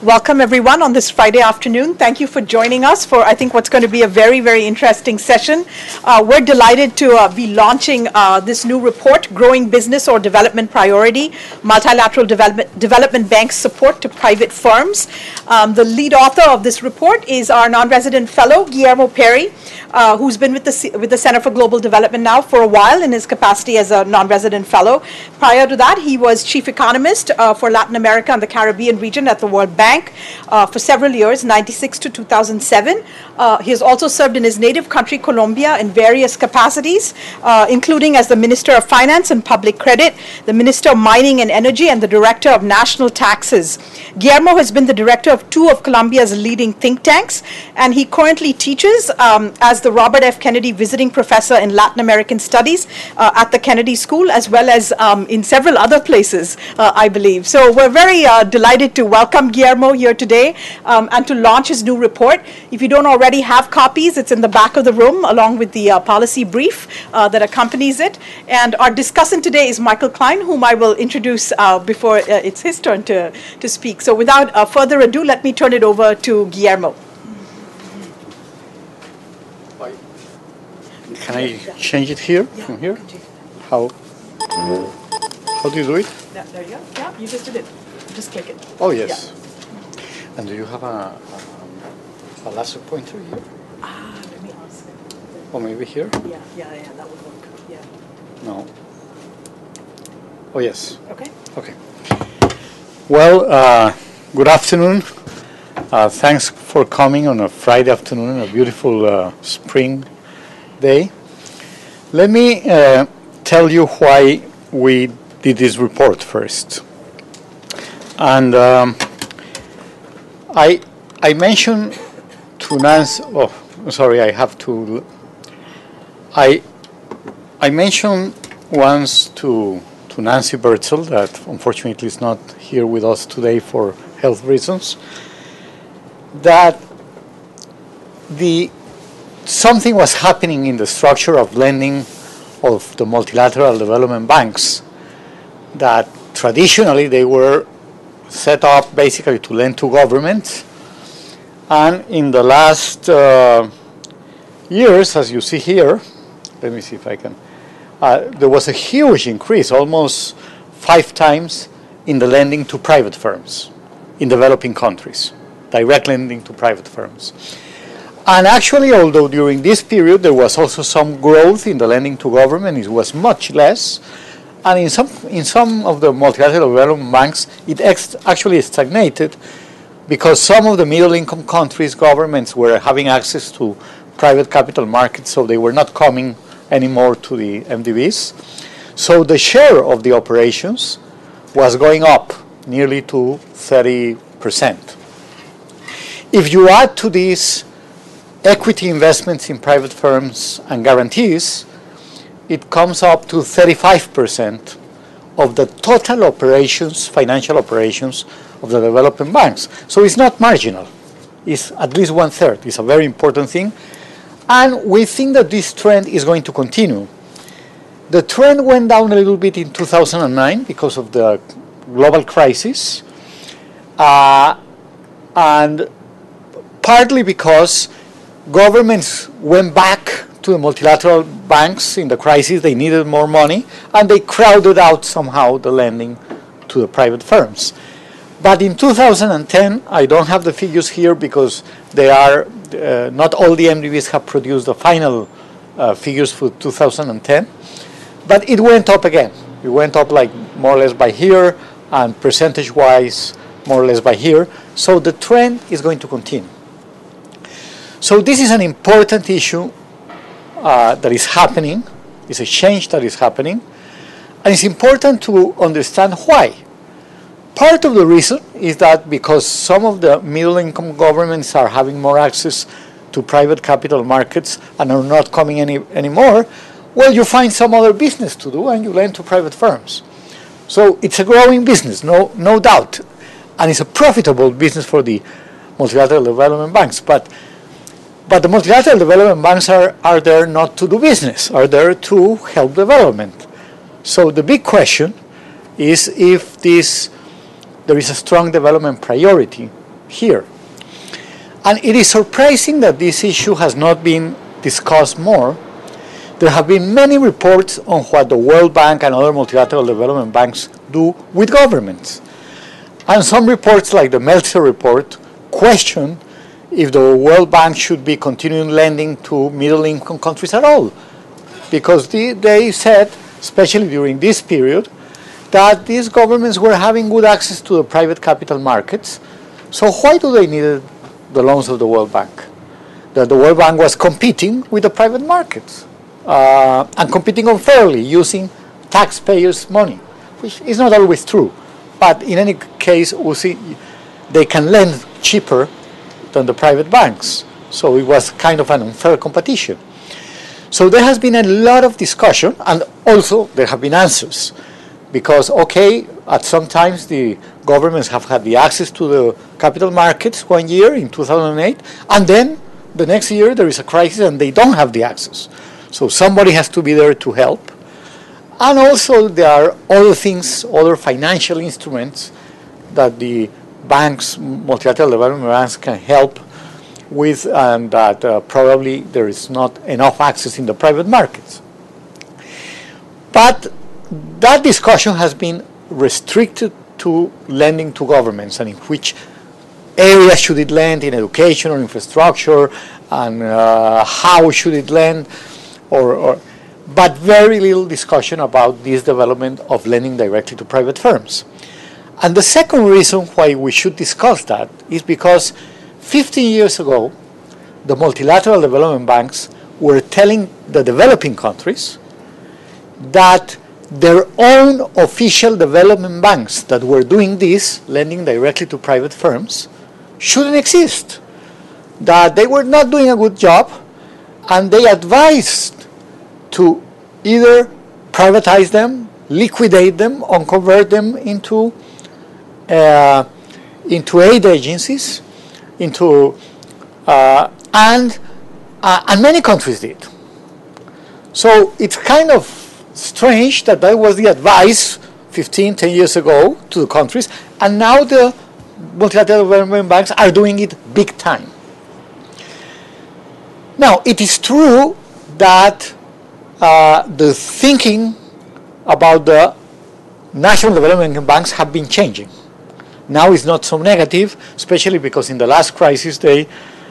Welcome, everyone, on this Friday afternoon. Thank you for joining us for, I think, what's going to be a very, very interesting session. We're delighted to be launching this new report, Growing Business or Development Priority, Multilateral Development Banks Support to Private Firms. The lead author of this report is our non-resident fellow, Guillermo Perry, who's been with the Center for Global Development now for a while in his capacity as a non-resident fellow. Prior to that, he was chief economist for Latin America and the Caribbean region at the World Bank for several years, 96 to 2007. He has also served in his native country, Colombia, in various capacities, including as the Minister of Finance and Public Credit, the Minister of Mining and Energy, and the Director of National Taxes. Guillermo has been the director of two of Colombia's leading think tanks, and he currently teaches as the Robert F. Kennedy Visiting Professor in Latin American Studies at the Kennedy School, as well as in several other places, I believe. So we're very delighted to welcome Guillermo here today and to launch his new report. If you don't already have copies, it's in the back of the room along with the policy brief that accompanies it. And our discussant today is Michael Klein, whom I will introduce before it's his turn to speak. So without further ado, let me turn it over to Guillermo. Can I change it here, from here? How do you do it? There you go. Yeah, you just did it. Just click it. Oh, yes. Yeah. And do you have a laser pointer here? Let me ask. Or maybe here? Yeah, that would work. Yeah. No. Oh, yes. Okay. Okay. Well, good afternoon. Thanks for coming on a Friday afternoon, a beautiful spring day. Let me tell you why we did this report first. And I mentioned to Nancy, I mentioned once to Nancy Bertzel, that unfortunately is not here with us today for health reasons, that something was happening in the structure of lending of the multilateral development banks, that traditionally they were set up basically to lend to governments, and in the last years, as you see here, let me see if I can, there was a huge increase, almost 5 times, in the lending to private firms in developing countries, direct lending to private firms. And actually, although during this period there was also some growth in the lending to government, it was much less. And in some of the multilateral development banks, it actually stagnated because some of the middle-income countries' governments were having access to private capital markets, so they were not coming anymore to the MDBs. So the share of the operations was going up nearly to 30%. If you add to these equity investments in private firms and guarantees, it comes up to 35% of the total operations, financial operations of the development banks. So it's not marginal. It's at least 1/3. It's a very important thing. And we think that this trend is going to continue. The trend went down a little bit in 2009 because of the global crisis, and partly because governments went back to the multilateral banks in the crisis. They needed more money, and they crowded out somehow the lending to the private firms. But in 2010, I don't have the figures here because they are not all the MDBs have produced the final figures for 2010, but it went up again. It went up like more or less by here, and percentage-wise more or less by here. So the trend is going to continue. So this is an important issue that is happening. It's a change that is happening. And it's important to understand why. Part of the reason is that because some of the middle-income governments are having more access to private capital markets and are not coming anymore, well, you find some other business to do and you lend to private firms. So it's a growing business, no doubt. And it's a profitable business for the multilateral development banks. But the multilateral development banks are there not to do business, are there to help development. So the big question is if the there is a strong development priority here. And it is surprising that this issue has not been discussed more. There have been many reports on what the World Bank and other multilateral development banks do with governments. And some reports, like the Meltzer report, question if the World Bank should be continuing lending to middle-income countries at all. Because they said, especially during this period, that these governments were having good access to the private capital markets. So why do they need the loans of the World Bank? That the World Bank was competing with the private markets and competing unfairly using taxpayers' money, which is not always true. But in any case, we see they can lend cheaper than the private banks. So it was kind of an unfair competition. So there has been a lot of discussion, and also there have been answers. Because, okay, at some times the governments have had the access to the capital markets one year in 2008, and then the next year there is a crisis and they don't have the access. So somebody has to be there to help. And also there are other things, other financial instruments that the banks, multilateral development banks, can help with, and that probably there is not enough access in the private markets. But that discussion has been restricted to lending to governments, and in which area should it lend, in education or infrastructure, and how should it lend, but very little discussion about this development of lending directly to private firms. And the second reason why we should discuss that is because 15 years ago, the multilateral development banks were telling the developing countries that their own official development banks that were doing this, lending directly to private firms, shouldn't exist. That they were not doing a good job, and they advised to either privatize them, liquidate them, or convert them into aid agencies, and many countries did. So it's kind of strange that was the advice 10 years ago to the countries, and now the multilateral development banks are doing it big time. Now, it is true that the thinking about the national development banks have been changing. Now it's not so negative, especially because in the last crisis they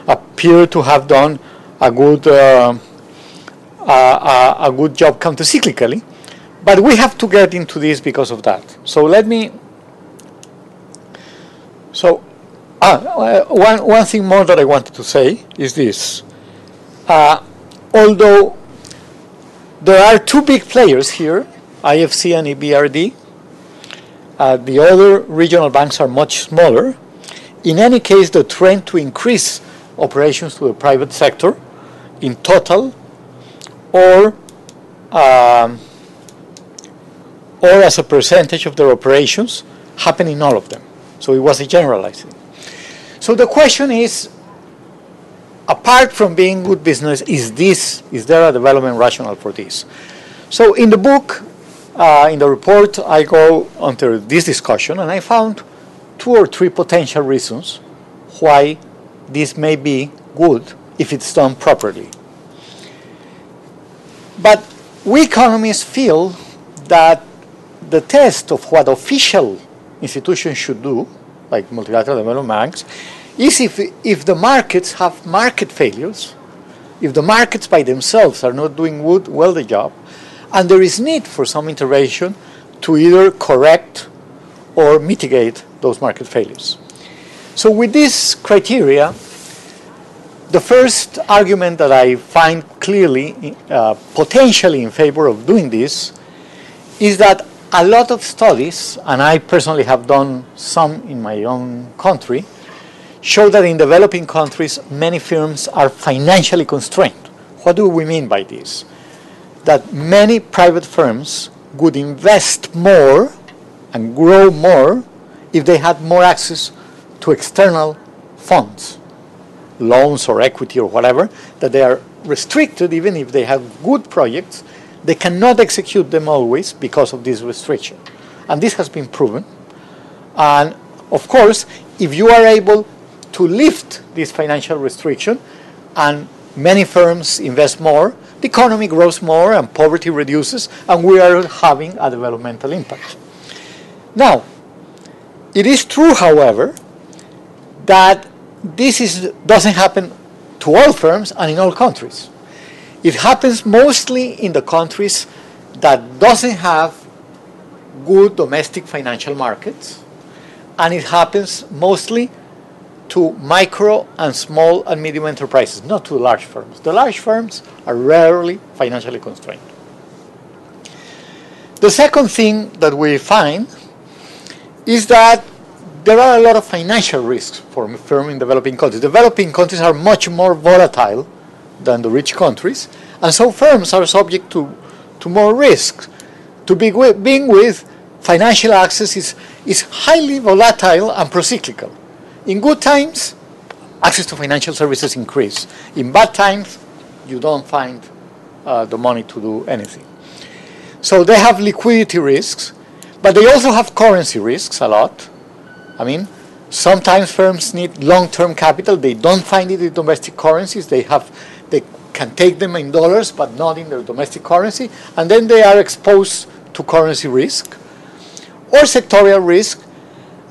appear to have done a good job countercyclically, but we have to get into this because of that. So one thing more that I wanted to say is this. Although there are two big players here, IFC and EBRD, the other regional banks are much smaller. In any case, the trend to increase operations to the private sector in total or as a percentage of their operations happen in all of them. So it was a generalizing. So the question is, apart from being good business, is there a development rationale for this? So in the book, in the report, I go under this discussion, and I found 2 or 3 potential reasons why this may be good if it's done properly. But we economists feel that the test of what official institutions should do, like multilateral development banks, is if the markets have market failures, if the markets by themselves are not doing well the job, and there is need for some intervention to either correct or mitigate those market failures. So with this criteria, the first argument that I find clearly potentially in favor of doing this is that a lot of studies, and I personally have done some in my own country, show that in developing countries many firms are financially constrained. What do we mean by this? That many private firms would invest more and grow more if they had more access to external funds, loans or equity or whatever, that they are restricted even if they have good projects. They cannot execute them always because of this restriction. And this has been proven. And Of course, if you are able to lift this financial restriction and many firms invest more, the economy grows more and poverty reduces, and we are having a developmental impact. Now, it is true, however, that this doesn't happen to all firms and in all countries. It happens mostly in the countries that doesn't have good domestic financial markets, and it happens mostly to micro and small and medium enterprises, not to large firms. The large firms are rarely financially constrained. The second thing that we find is that there are a lot of financial risks for firms in developing countries. Developing countries are much more volatile than the rich countries, and so firms are subject to more risks. To begin with, financial access is highly volatile and procyclical. In good times, access to financial services increase. In bad times, you don't find the money to do anything. So they have liquidity risks, but they also have currency risks a lot. I mean, sometimes firms need long-term capital. They don't find it in domestic currencies. They can take them in dollars, but not in their domestic currency. And then they are exposed to currency risk or sectorial risk.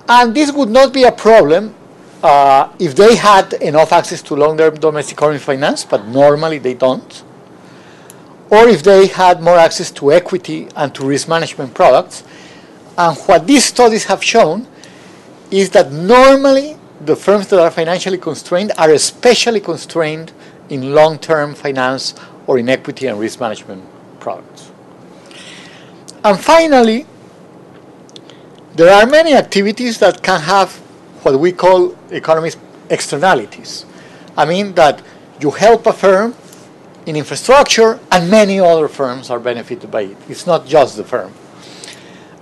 And this would not be a problem if they had enough access to long-term domestic currency finance, but normally they don't. Or if they had more access to equity and to risk management products. And what these studies have shown is that normally the firms that are financially constrained are especially constrained in long-term finance or in equity and risk management products. And finally, there are many activities that can have what we call economist externalities. I mean that you help a firm in infrastructure and many other firms are benefited by it. It's not just the firm.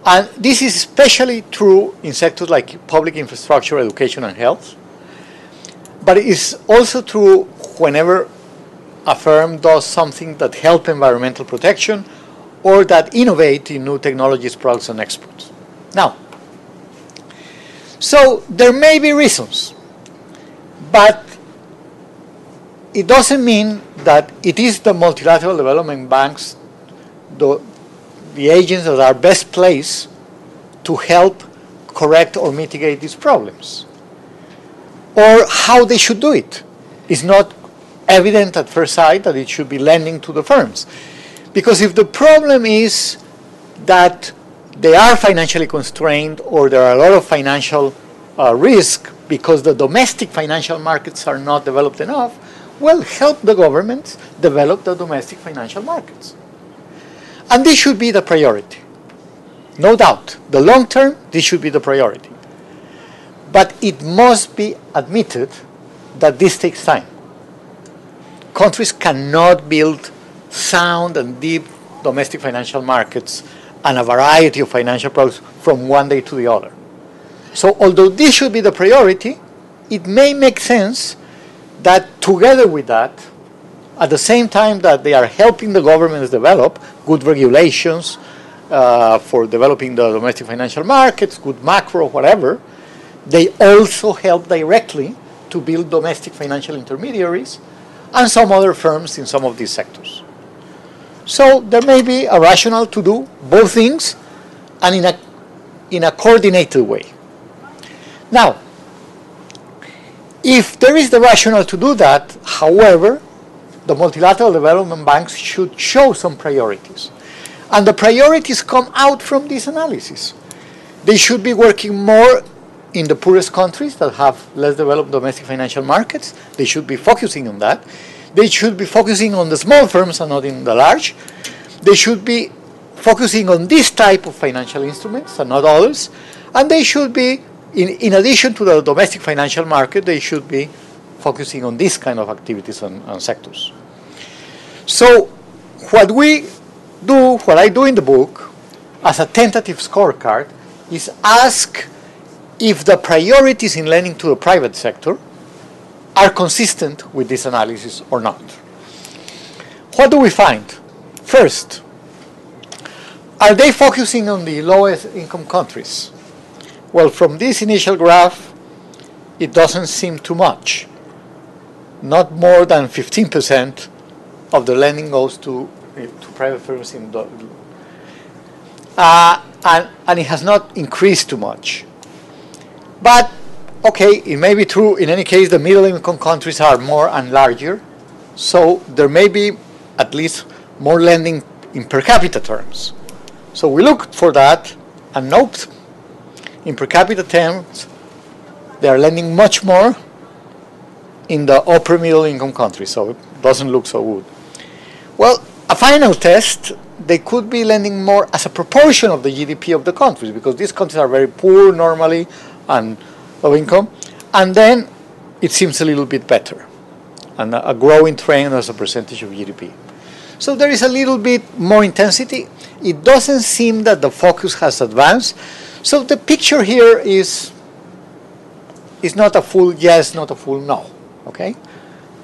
And this is especially true in sectors like public infrastructure, education, and health. But it is also true whenever a firm does something that helps environmental protection or that innovate in new technologies, products, and exports. Now, so there may be reasons, but it doesn't mean that it is the multilateral development banks, the agents that are best placed to help correct or mitigate these problems, or how they should do it. It's not evident at first sight that it should be lending to the firms. Because if the problem is that they are financially constrained or there are a lot of financial risk because the domestic financial markets are not developed enough, well, help the governments develop the domestic financial markets. And this should be the priority. No doubt. The long term, this should be the priority. But it must be admitted that this takes time. Countries cannot build sound and deep domestic financial markets and a variety of financial products from one day to the other. So although this should be the priority, it may make sense that together with that, at the same time that they are helping the governments develop good regulations for developing the domestic financial markets, good macro, whatever, they also help directly to build domestic financial intermediaries and some other firms in some of these sectors. So there may be a rationale to do both things and in a coordinated way. Now, if there is the rationale to do that, however, the multilateral development banks should show some priorities. And the priorities come out from this analysis. They should be working more in the poorest countries that have less developed domestic financial markets. They should be focusing on that. They should be focusing on the small firms and not in the large. They should be focusing on this type of financial instruments and not others. And they should be, in addition to the domestic financial market, they should be focusing on this kind of activities and sectors. So what I do in the book, as a tentative scorecard, is ask if the priorities in lending to the private sector are consistent with this analysis or not. What do we find? First, are they focusing on the lowest income countries? Well, from this initial graph, it doesn't seem too much. Not more than 15% of the lending goes to private firms in and it has not increased too much. But, okay, it may be true. In any case, the middle-income countries are more and larger, so there may be at least more lending in per capita terms. So we looked for that, and nope, in per capita terms, they are lending much more in the upper middle-income countries, so it doesn't look so good. Well, a final test, they could be lending more as a proportion of the GDP of the countries, because these countries are very poor normally and low income, and then it seems a little bit better, and a growing trend as a percentage of GDP. So there is a little bit more intensity. It doesn't seem that the focus has advanced. So the picture here is not a full yes, not a full no. Okay,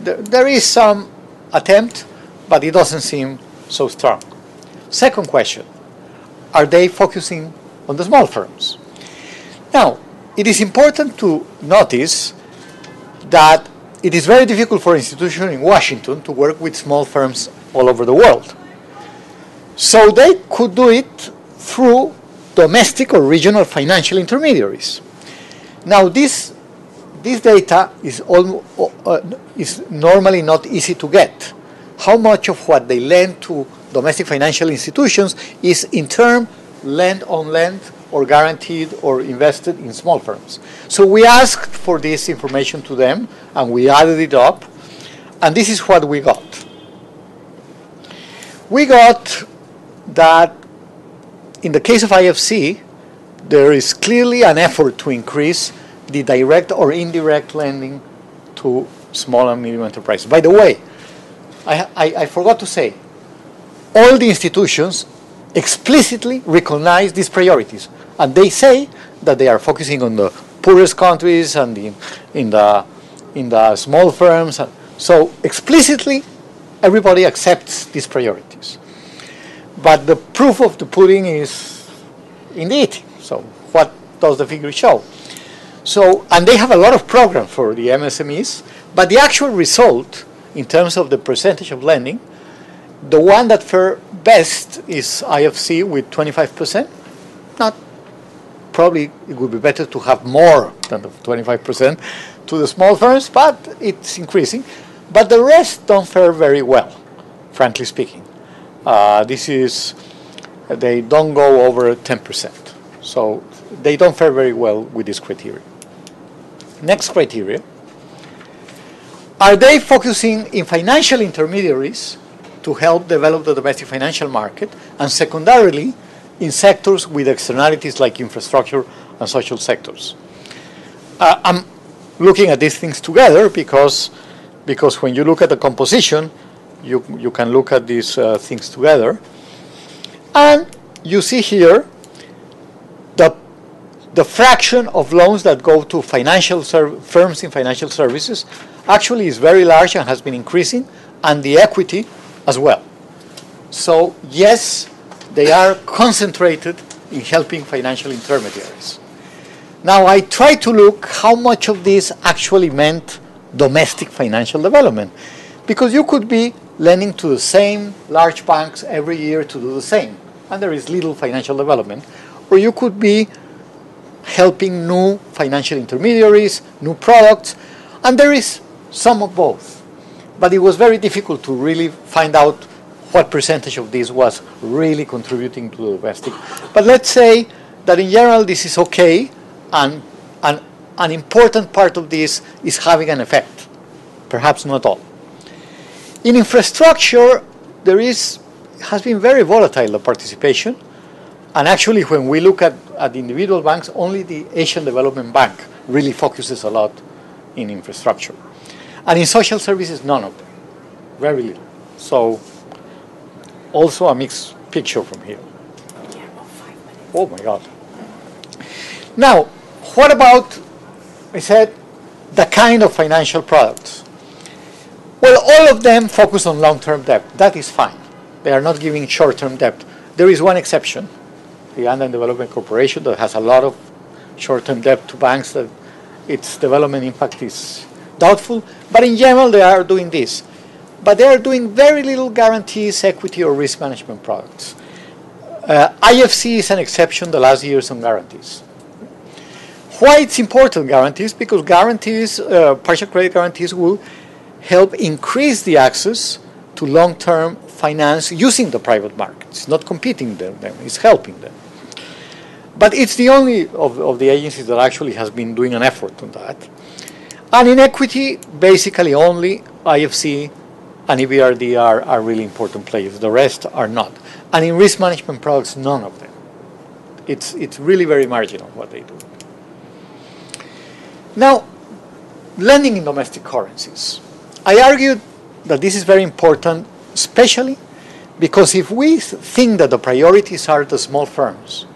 there is some attempt, but it doesn't seem so strong. Second question, are they focusing on the small firms? Now, it is important to notice that it is very difficult for institutions in Washington to work with small firms all over the world. So they could do it through domestic or regional financial intermediaries. Now, this data is normally not easy to get. How much of what they lend to domestic financial institutions is in turn lend on lend or guaranteed or invested in small firms. So we asked for this information to them, and we added it up, and this is what we got. We got that in the case of IFC, there is clearly an effort to increase the direct or indirect lending to small and medium enterprises. By the way, I forgot to say, all the institutions explicitly recognize these priorities, and they say that they are focusing on the poorest countries and in the small firms. So explicitly, everybody accepts these priorities. But the proof of the pudding is in the eating. So what does the figure show? So, and they have a lot of programs for the MSMEs, but the actual result in terms of the percentage of lending, the one that fared best is IFC with 25%. Not probably it would be better to have more than the 25% to the small firms, but it's increasing. But the rest don't fare very well, frankly speaking. They don't go over 10%. So they don't fare very well with this criteria. Next criteria. Are they focusing in financial intermediaries to help develop the domestic financial market, and secondarily in sectors with externalities like infrastructure and social sectors? I'm looking at these things together because when you look at the composition, you can look at these things together. And you see here the fraction of loans that go to financial firms in financial services actually is very large and has been increasing, and the equity as well. So yes, they are concentrated in helping financial intermediaries. Now I try to look how much of this actually meant domestic financial development, because you could be lending to the same large banks every year to do the same, and there is little financial development, or you could be helping new financial intermediaries, new products, and there is some of both. But it was very difficult to really find out what percentage of this was really contributing to the domestic. But let's say that in general this is okay, and an important part of this is having an effect, perhaps not all. In infrastructure, has been very volatile, the participation. And actually, when we look at individual banks, only the Asian Development Bank really focuses a lot in infrastructure. And in social services, none of them, very little. So also a mixed picture from here. Oh my God. Now, what about, I said, the kind of financial products? Well, all of them focus on long-term debt. That is fine. They are not giving short-term debt. There is one exception, the Andean Development Corporation, that has a lot of short-term debt to banks, that its development impact is doubtful. But in general, they are doing this. But they are doing very little guarantees, equity, or risk management products. IFC is an exception the last years on guarantees. Why it's important, guarantees? Because guarantees, partial credit guarantees, will help increase the access to long-term finance using the private markets, not competing them, it's helping them. But it's the only of the agencies that actually has been doing an effort on that. And in equity, basically only IFC and EBRD are really important players. The rest are not. And in risk management products, none of them. It's really very marginal what they do. Now, lending in domestic currencies. I argued that this is very important, especially because if we think that the priorities are the small firms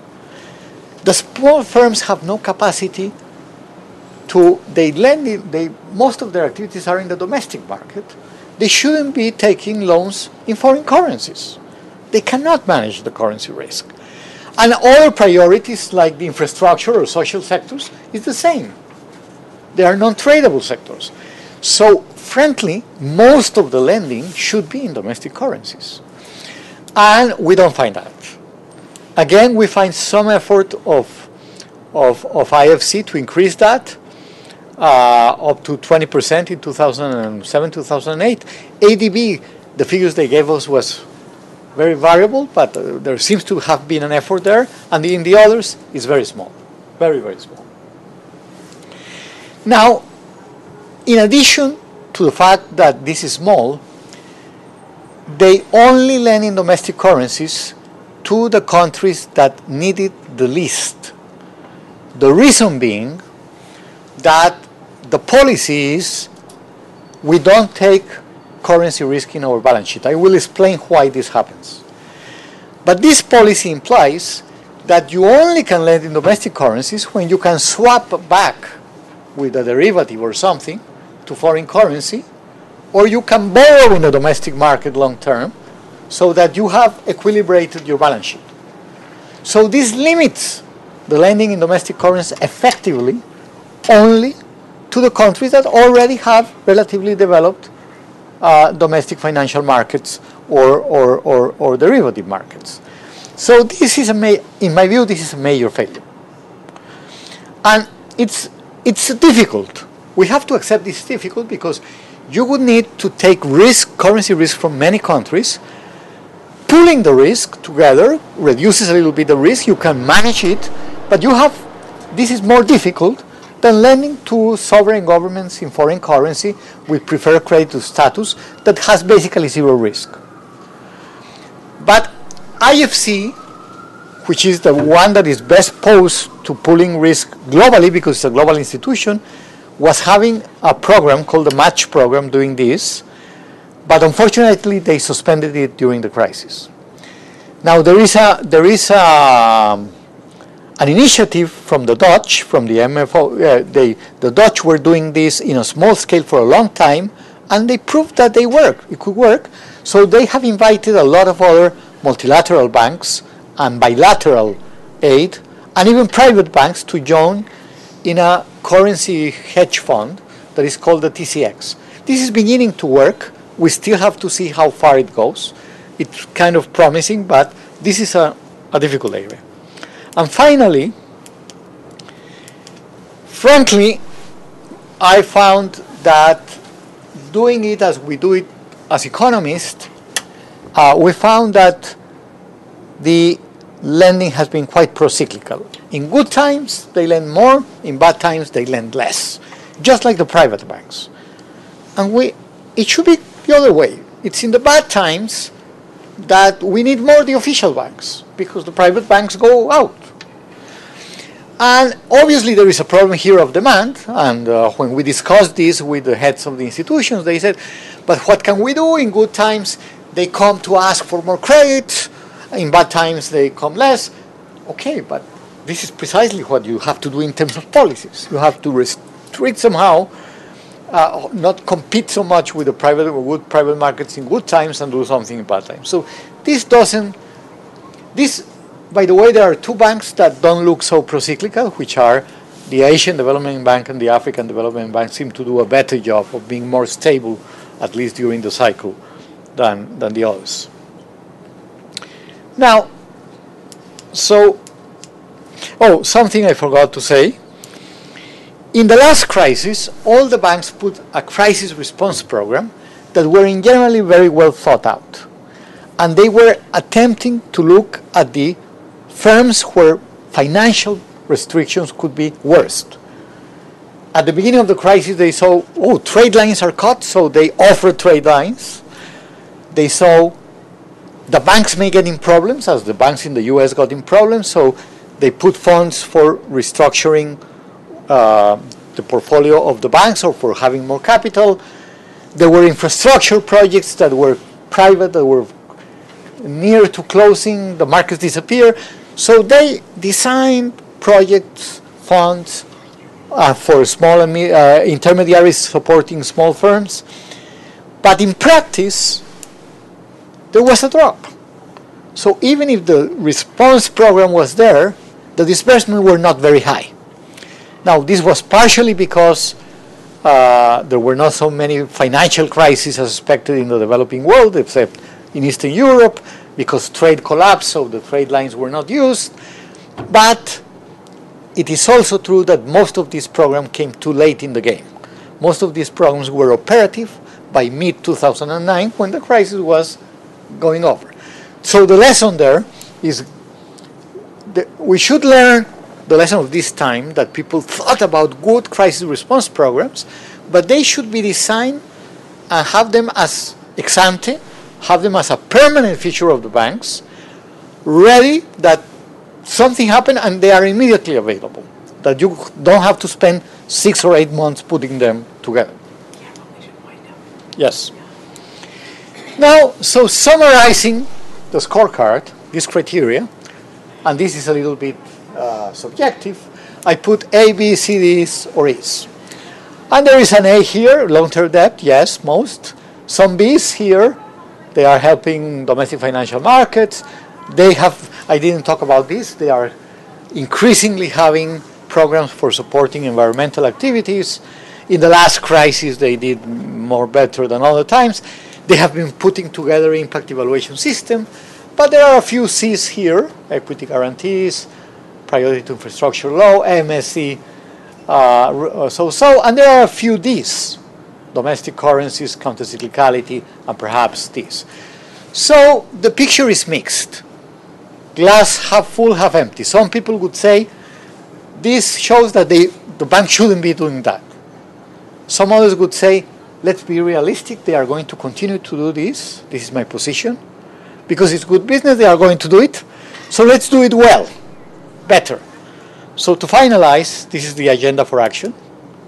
have no capacity to, most of their activities are in the domestic market. They shouldn't be taking loans in foreign currencies. They cannot manage the currency risk. And other priorities like the infrastructure or social sectors is the same. They are non-tradable sectors. So, frankly, most of the lending should be in domestic currencies. And we don't find that. Again, we find some effort of IFC to increase that up to 20% in 2007, 2008. ADB, the figures they gave us was very variable, but there seems to have been an effort there. And in the others, it's very small, very, very small. Now, in addition to the fact that this is small, they only lend in domestic currencies to the countries that need it the least. The reason being that the policy is we don't take currency risk in our balance sheet. I will explain why this happens. But this policy implies that you only can lend in domestic currencies when you can swap back with a derivative or something to foreign currency, or you can borrow in the domestic market long term so that you have equilibrated your balance sheet. So this limits the lending in domestic currency effectively only to the countries that already have relatively developed domestic financial markets or derivative markets. So this is in my view, this is a major failure. And it's difficult. We have to accept this is difficult because you would need to take risk, currency risk from many countries. Pooling the risk together reduces a little bit the risk. You can manage it, but this is more difficult than lending to sovereign governments in foreign currency with preferred credit status that has basically zero risk. But IFC, which is the one that is best posed to pooling risk globally because it's a global institution, was having a program called the Match program doing this, but unfortunately they suspended it during the crisis. Now there is an initiative from the Dutch, from the MFO. The Dutch were doing this in a small scale for a long time, and they proved that it could work. So they have invited a lot of other multilateral banks and bilateral aid, and even private banks to join in a currency hedge fund that is called the TCX. This is beginning to work. We still have to see how far it goes. It's kind of promising, but this is a difficult area. And finally, frankly, I found that doing it as we do it as economists, we found that the lending has been quite pro-cyclical. In good times, they lend more. In bad times, they lend less, just like the private banks. And it should be the other way. It's in the bad times that we need more the official banks because the private banks go out. And obviously there is a problem here of demand, and when we discussed this with the heads of the institutions, they said, but what can we do? In good times, they come to ask for more credit. In bad times, they come less. Okay, but this is precisely what you have to do in terms of policies. You have to restrict somehow, not compete so much with the private markets in good times and do something in bad times. So this by the way, there are two banks that don't look so pro-cyclical, which are the Asian Development Bank and the African Development Bank seem to do a better job of being more stable, at least during the cycle, than the others. Now, something I forgot to say. In the last crisis, all the banks put a crisis response program that were in generally very well thought out. And they were attempting to look at the firms where financial restrictions could be worst. At the beginning of the crisis, they saw, trade lines are cut, so they offered trade lines. They saw the banks may get in problems, as the banks in the US got in problems, so they put funds for restructuring the portfolio of the banks or for having more capital. There were infrastructure projects that were private, that were near to closing, the markets disappear. So they designed projects, funds for small and intermediaries supporting small firms. But in practice, there was a drop. So even if the response program was there, the disbursements were not very high. Now, this was partially because there were not so many financial crises as expected in the developing world, except in Eastern Europe, because trade collapsed, so the trade lines were not used. But it is also true that most of these programs came too late in the game. Most of these programs were operative by mid-2009 when the crisis was going over. So the lesson there is that we should learn the lesson of this time, that people thought about good crisis response programs, but they should be designed and have them as ex ante, have them as a permanent feature of the banks, ready that something happened and they are immediately available, that you don't have to spend 6 or 8 months putting them together. Yes. Now, so summarizing the scorecard, this criteria, and this is a little bit subjective, I put A, B, C, Ds, or E's. And there is an A here, long-term debt, yes, most. Some Bs here, they are helping domestic financial markets. They have, I didn't talk about this, they are increasingly having programs for supporting environmental activities. In the last crisis, they did more better than other times. They have been putting together impact evaluation system, but there are a few C's here, equity guarantees, priority to infrastructure law, MSC, and there are a few D's, domestic currencies, countercyclicality, and perhaps D's. So the picture is mixed. Glass half full, half empty. Some people would say this shows that the bank shouldn't be doing that. Some others would say, let's be realistic, they are going to continue to do this. This is my position. Because it's good business, they are going to do it. So let's do it well, better. So to finalize, this is the agenda for action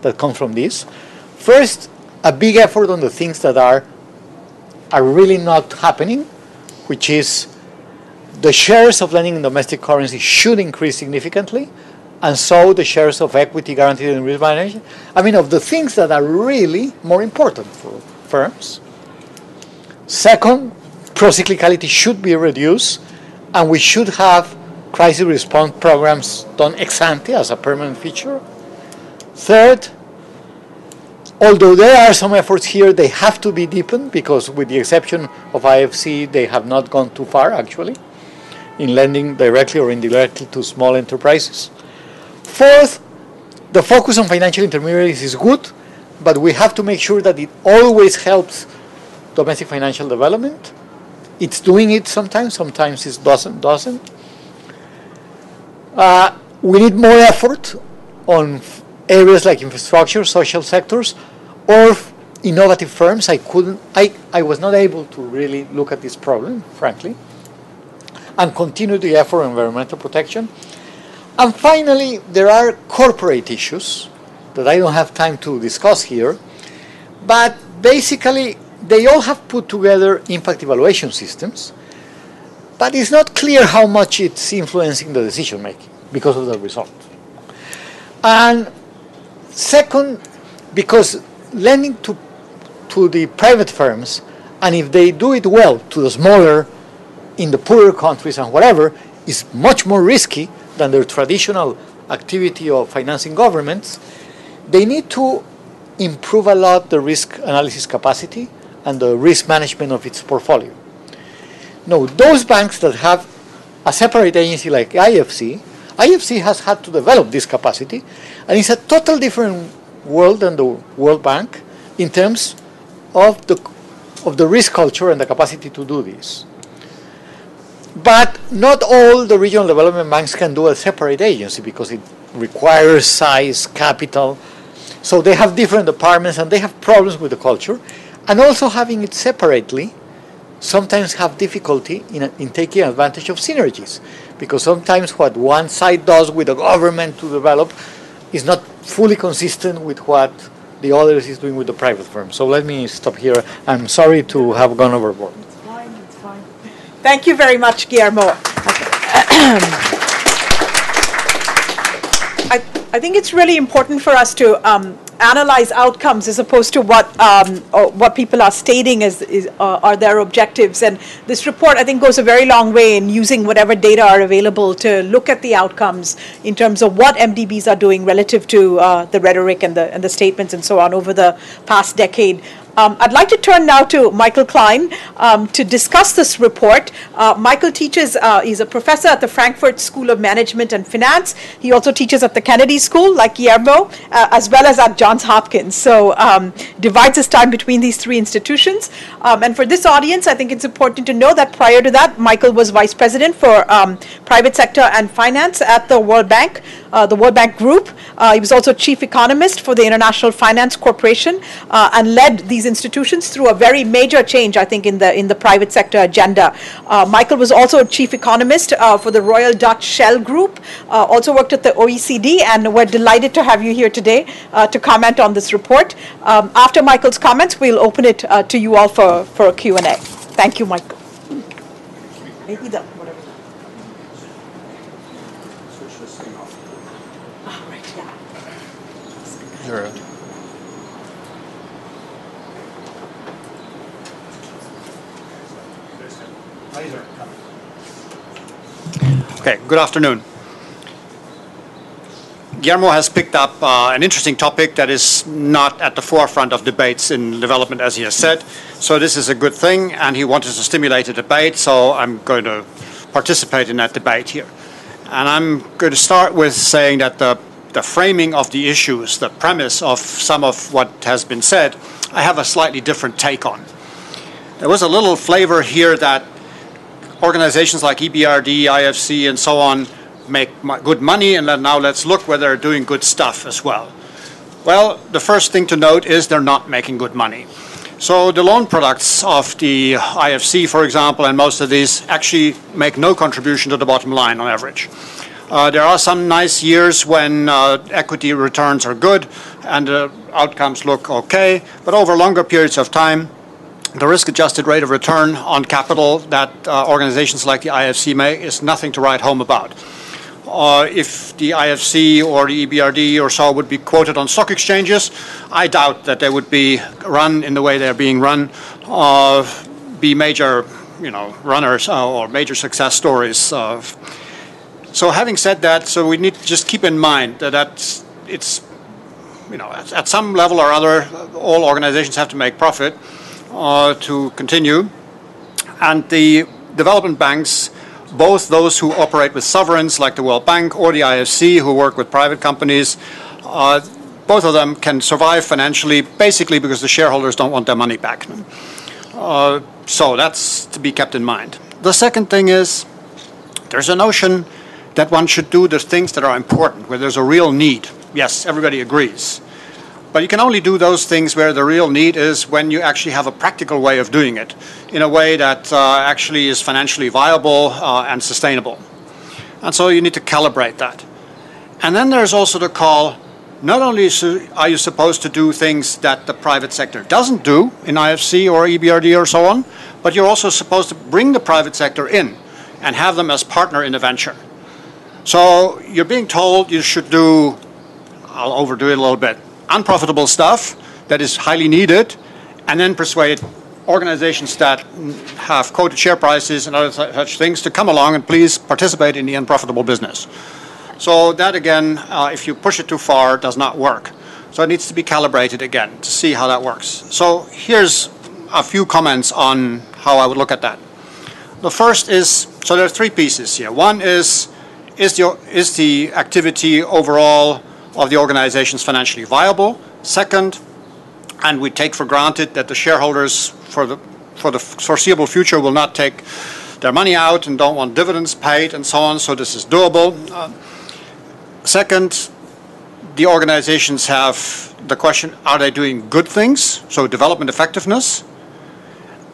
that comes from this. First, a big effort on the things that are really not happening, which is the shares of lending in domestic currency should increase significantly, and so the shares of equity guaranteed and risk management. I mean, of the things that are really more important for firms. Second, procyclicality should be reduced, and we should have crisis response programs done ex ante as a permanent feature. Third, although there are some efforts here, they have to be deepened, because with the exception of IFC, they have not gone too far, actually, in lending directly or indirectly to small enterprises. Fourth, the focus on financial intermediaries is good, but we have to make sure that it always helps domestic financial development. It's doing it sometimes it doesn't. We need more effort on areas like infrastructure, social sectors, or innovative firms. I was not able to really look at this problem, frankly, and continue the effort on environmental protection. And finally, there are corporate issues that I don't have time to discuss here, but basically they all have put together impact evaluation systems, but it's not clear how much it's influencing the decision making because of the result. And second, because lending to the private firms, and if they do it well to the smaller, in the poorer countries and whatever, is much more risky than their traditional activity of financing governments, they need to improve a lot the risk analysis capacity and the risk management of its portfolio. Now, those banks that have a separate agency like IFC has had to develop this capacity, and it's a total different world than the World Bank in terms of the risk culture and the capacity to do this. But not all the regional development banks can do a separate agency because it requires size, capital. So they have different departments and they have problems with the culture. And also having it separately sometimes have difficulty in taking advantage of synergies, because sometimes what one side does with the government to develop is not fully consistent with what the others is doing with the private firm. So let me stop here. I'm sorry to have gone overboard. It's fine, it's fine. Thank you very much, Guillermo. I think it's really important for us to analyze outcomes as opposed to what people are stating are their objectives. And this report, I think, goes a very long way in using whatever data are available to look at the outcomes in terms of what MDBs are doing relative to the rhetoric and the statements and so on over the past decade. I'd like to turn now to Michael Klein to discuss this report. Michael teaches, he's a professor at the Frankfurt School of Management and Finance. He also teaches at the Kennedy School, like Guillermo, as well as at Johns Hopkins. So divides his time between these three institutions. And for this audience, I think it's important to know that prior to that, Michael was vice president for private sector and finance at the World Bank Group. He was also chief economist for the International Finance Corporation and led these institutions through a very major change, I think, in the private sector agenda. Michael was also chief economist for the Royal Dutch Shell Group, also worked at the OECD, and we're delighted to have you here today to comment on this report. After Michael's comments, we'll open it to you all for a Q&A. Thank you, Michael. Sure. Okay, good afternoon. Guillermo has picked up an interesting topic that is not at the forefront of debates in development, as he has said. So this is a good thing, and he wanted to stimulate a debate, so I'm going to participate in that debate here. And I'm going to start with saying that the framing of the issues, the premise of some of what has been said, I have a slightly different take on. There was a little flavor here that organizations like EBRD, IFC, and so on make good money, and then now let's look whether they're doing good stuff as well. Well, the first thing to note is they're not making good money. So the loan products of the IFC, for example, and most of these actually make no contribution to the bottom line on average. There are some nice years when equity returns are good and the outcomes look okay, but over longer periods of time, the risk-adjusted rate of return on capital that organizations like the IFC make is nothing to write home about. If the IFC or the EBRD or so would be quoted on stock exchanges, I doubt that they would be run in the way they're being run, be major, runners or major success stories. So having said that, so we need to just keep in mind that it's at some level or other, all organizations have to make profit to continue, and the development banks, both those who operate with sovereigns like the World Bank or the IFC who work with private companies, both of them can survive financially basically because the shareholders don't want their money back. So that's to be kept in mind. The second thing is there's a notion that one should do the things that are important, where there's a real need. Yes, everybody agrees. But you can only do those things where the real need is when you actually have a practical way of doing it, in a way that actually is financially viable and sustainable. And so you need to calibrate that. And then there's also the call, not only are you supposed to do things that the private sector doesn't do in IFC or EBRD or so on, but you're also supposed to bring the private sector in and have them as partner in the venture. So you're being told you should do, I'll overdo it a little bit, unprofitable stuff that is highly needed, and then persuade organizations that have quoted share prices and other such things to come along and please participate in the unprofitable business. So that again, if you push it too far, does not work. So it needs to be calibrated again to see how that works. So here's a few comments on how I would look at that. The first is, so there are three pieces here. One is the activity overall of the organizations financially viable? Second, and we take for granted that the shareholders for the foreseeable future will not take their money out and don't want dividends paid and so on, so this is doable. Second, the organizations have the question, are they doing good things? So development effectiveness.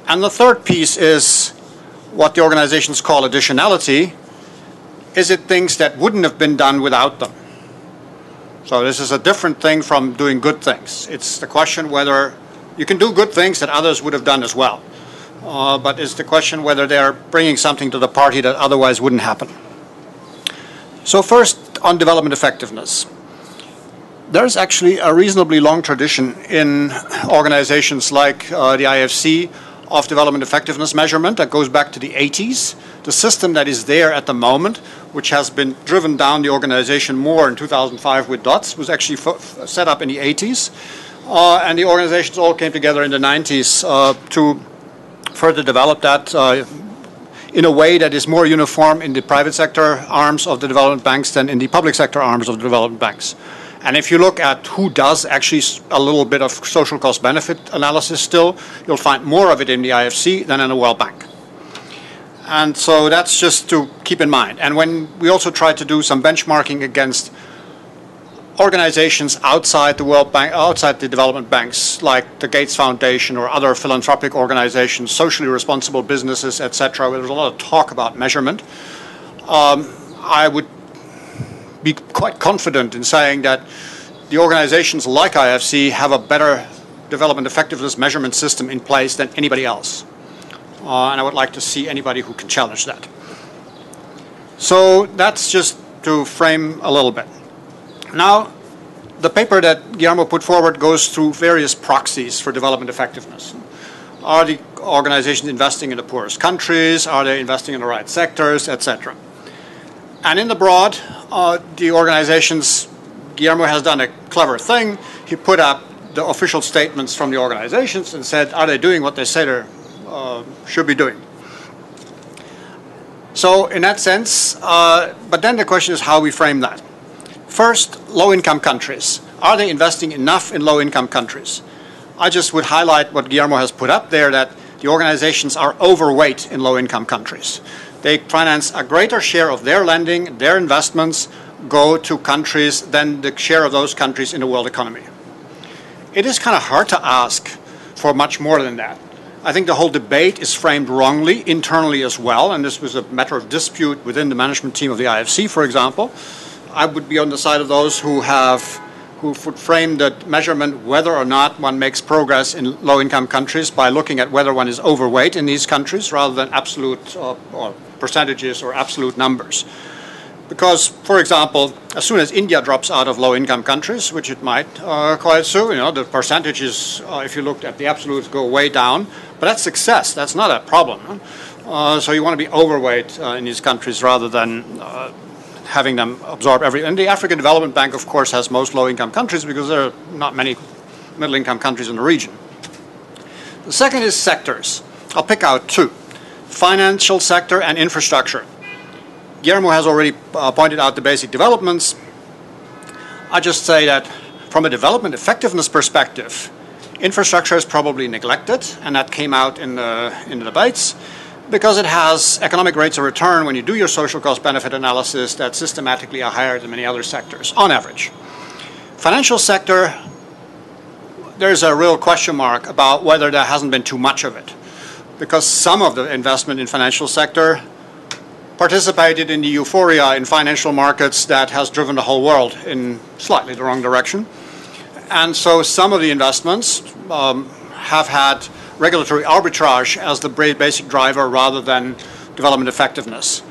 And the third piece is what the organizations call additionality. Is it things that wouldn't have been done without them? So this is a different thing from doing good things. It's the question whether you can do good things that others would have done as well. But it's the question whether they're bringing something to the party that otherwise wouldn't happen. So first, on development effectiveness. There's actually a reasonably long tradition in organizations like the IFC of development effectiveness measurement that goes back to the 80s. The system that is there at the moment, which has been driven down the organization more in 2005 with DOTS, was actually set up in the 80s. And the organizations all came together in the 90s to further develop that in a way that is more uniform in the private sector arms of the development banks than in the public sector arms of the development banks. And if you look at who does actually a little bit of social cost benefit analysis still, you'll find more of it in the IFC than in the World Bank. And so that's just to keep in mind. And when we also try to do some benchmarking against organizations outside the World Bank, outside the development banks, like the Gates Foundation or other philanthropic organizations, socially responsible businesses, etc., where there's a lot of talk about measurement, I would be quite confident in saying that the organizations like IFC have a better development effectiveness measurement system in place than anybody else. And I would like to see anybody who can challenge that. So that's just to frame a little bit. Now, the paper that Guillermo put forward goes through various proxies for development effectiveness. Are the organizations investing in the poorest countries? Are they investing in the right sectors, etc.? And in the broad, the organizations, Guillermo has done a clever thing. He put up the official statements from the organizations and said, are they doing what they say they should be doing? So in that sense, but then the question is how we frame that. First, low-income countries. Are they investing enough in low-income countries? I just would highlight what Guillermo has put up there, that the organizations are overweight in low-income countries. They finance a greater share of their lending, their investments go to countries than the share of those countries in the world economy. It is kind of hard to ask for much more than that. I think the whole debate is framed wrongly, internally as well, and this was a matter of dispute within the management team of the IFC, for example. I would be on the side of those who would frame the measurement whether or not one makes progress in low-income countries by looking at whether one is overweight in these countries rather than absolute or percentages or absolute numbers. Because, for example, as soon as India drops out of low-income countries, which it might quite soon, the percentages, if you looked at the absolutes, go way down. But that's success. That's not a problem. So you want to be overweight in these countries rather than having them absorb everything. And the African Development Bank, of course, has most low-income countries because there are not many middle-income countries in the region. The second is sectors. I'll pick out two: financial sector and infrastructure. Guillermo has already pointed out the basic developments. I just say that from a development effectiveness perspective, infrastructure is probably neglected, and that came out in the debates, because it has economic rates of return when you do your social cost benefit analysis that systematically are higher than many other sectors, on average. Financial sector, there's a real question mark about whether there hasn't been too much of it, because some of the investment in financial sector participated in the euphoria in financial markets that has driven the whole world in slightly the wrong direction. And so some of the investments have had regulatory arbitrage as the basic driver rather than development effectiveness.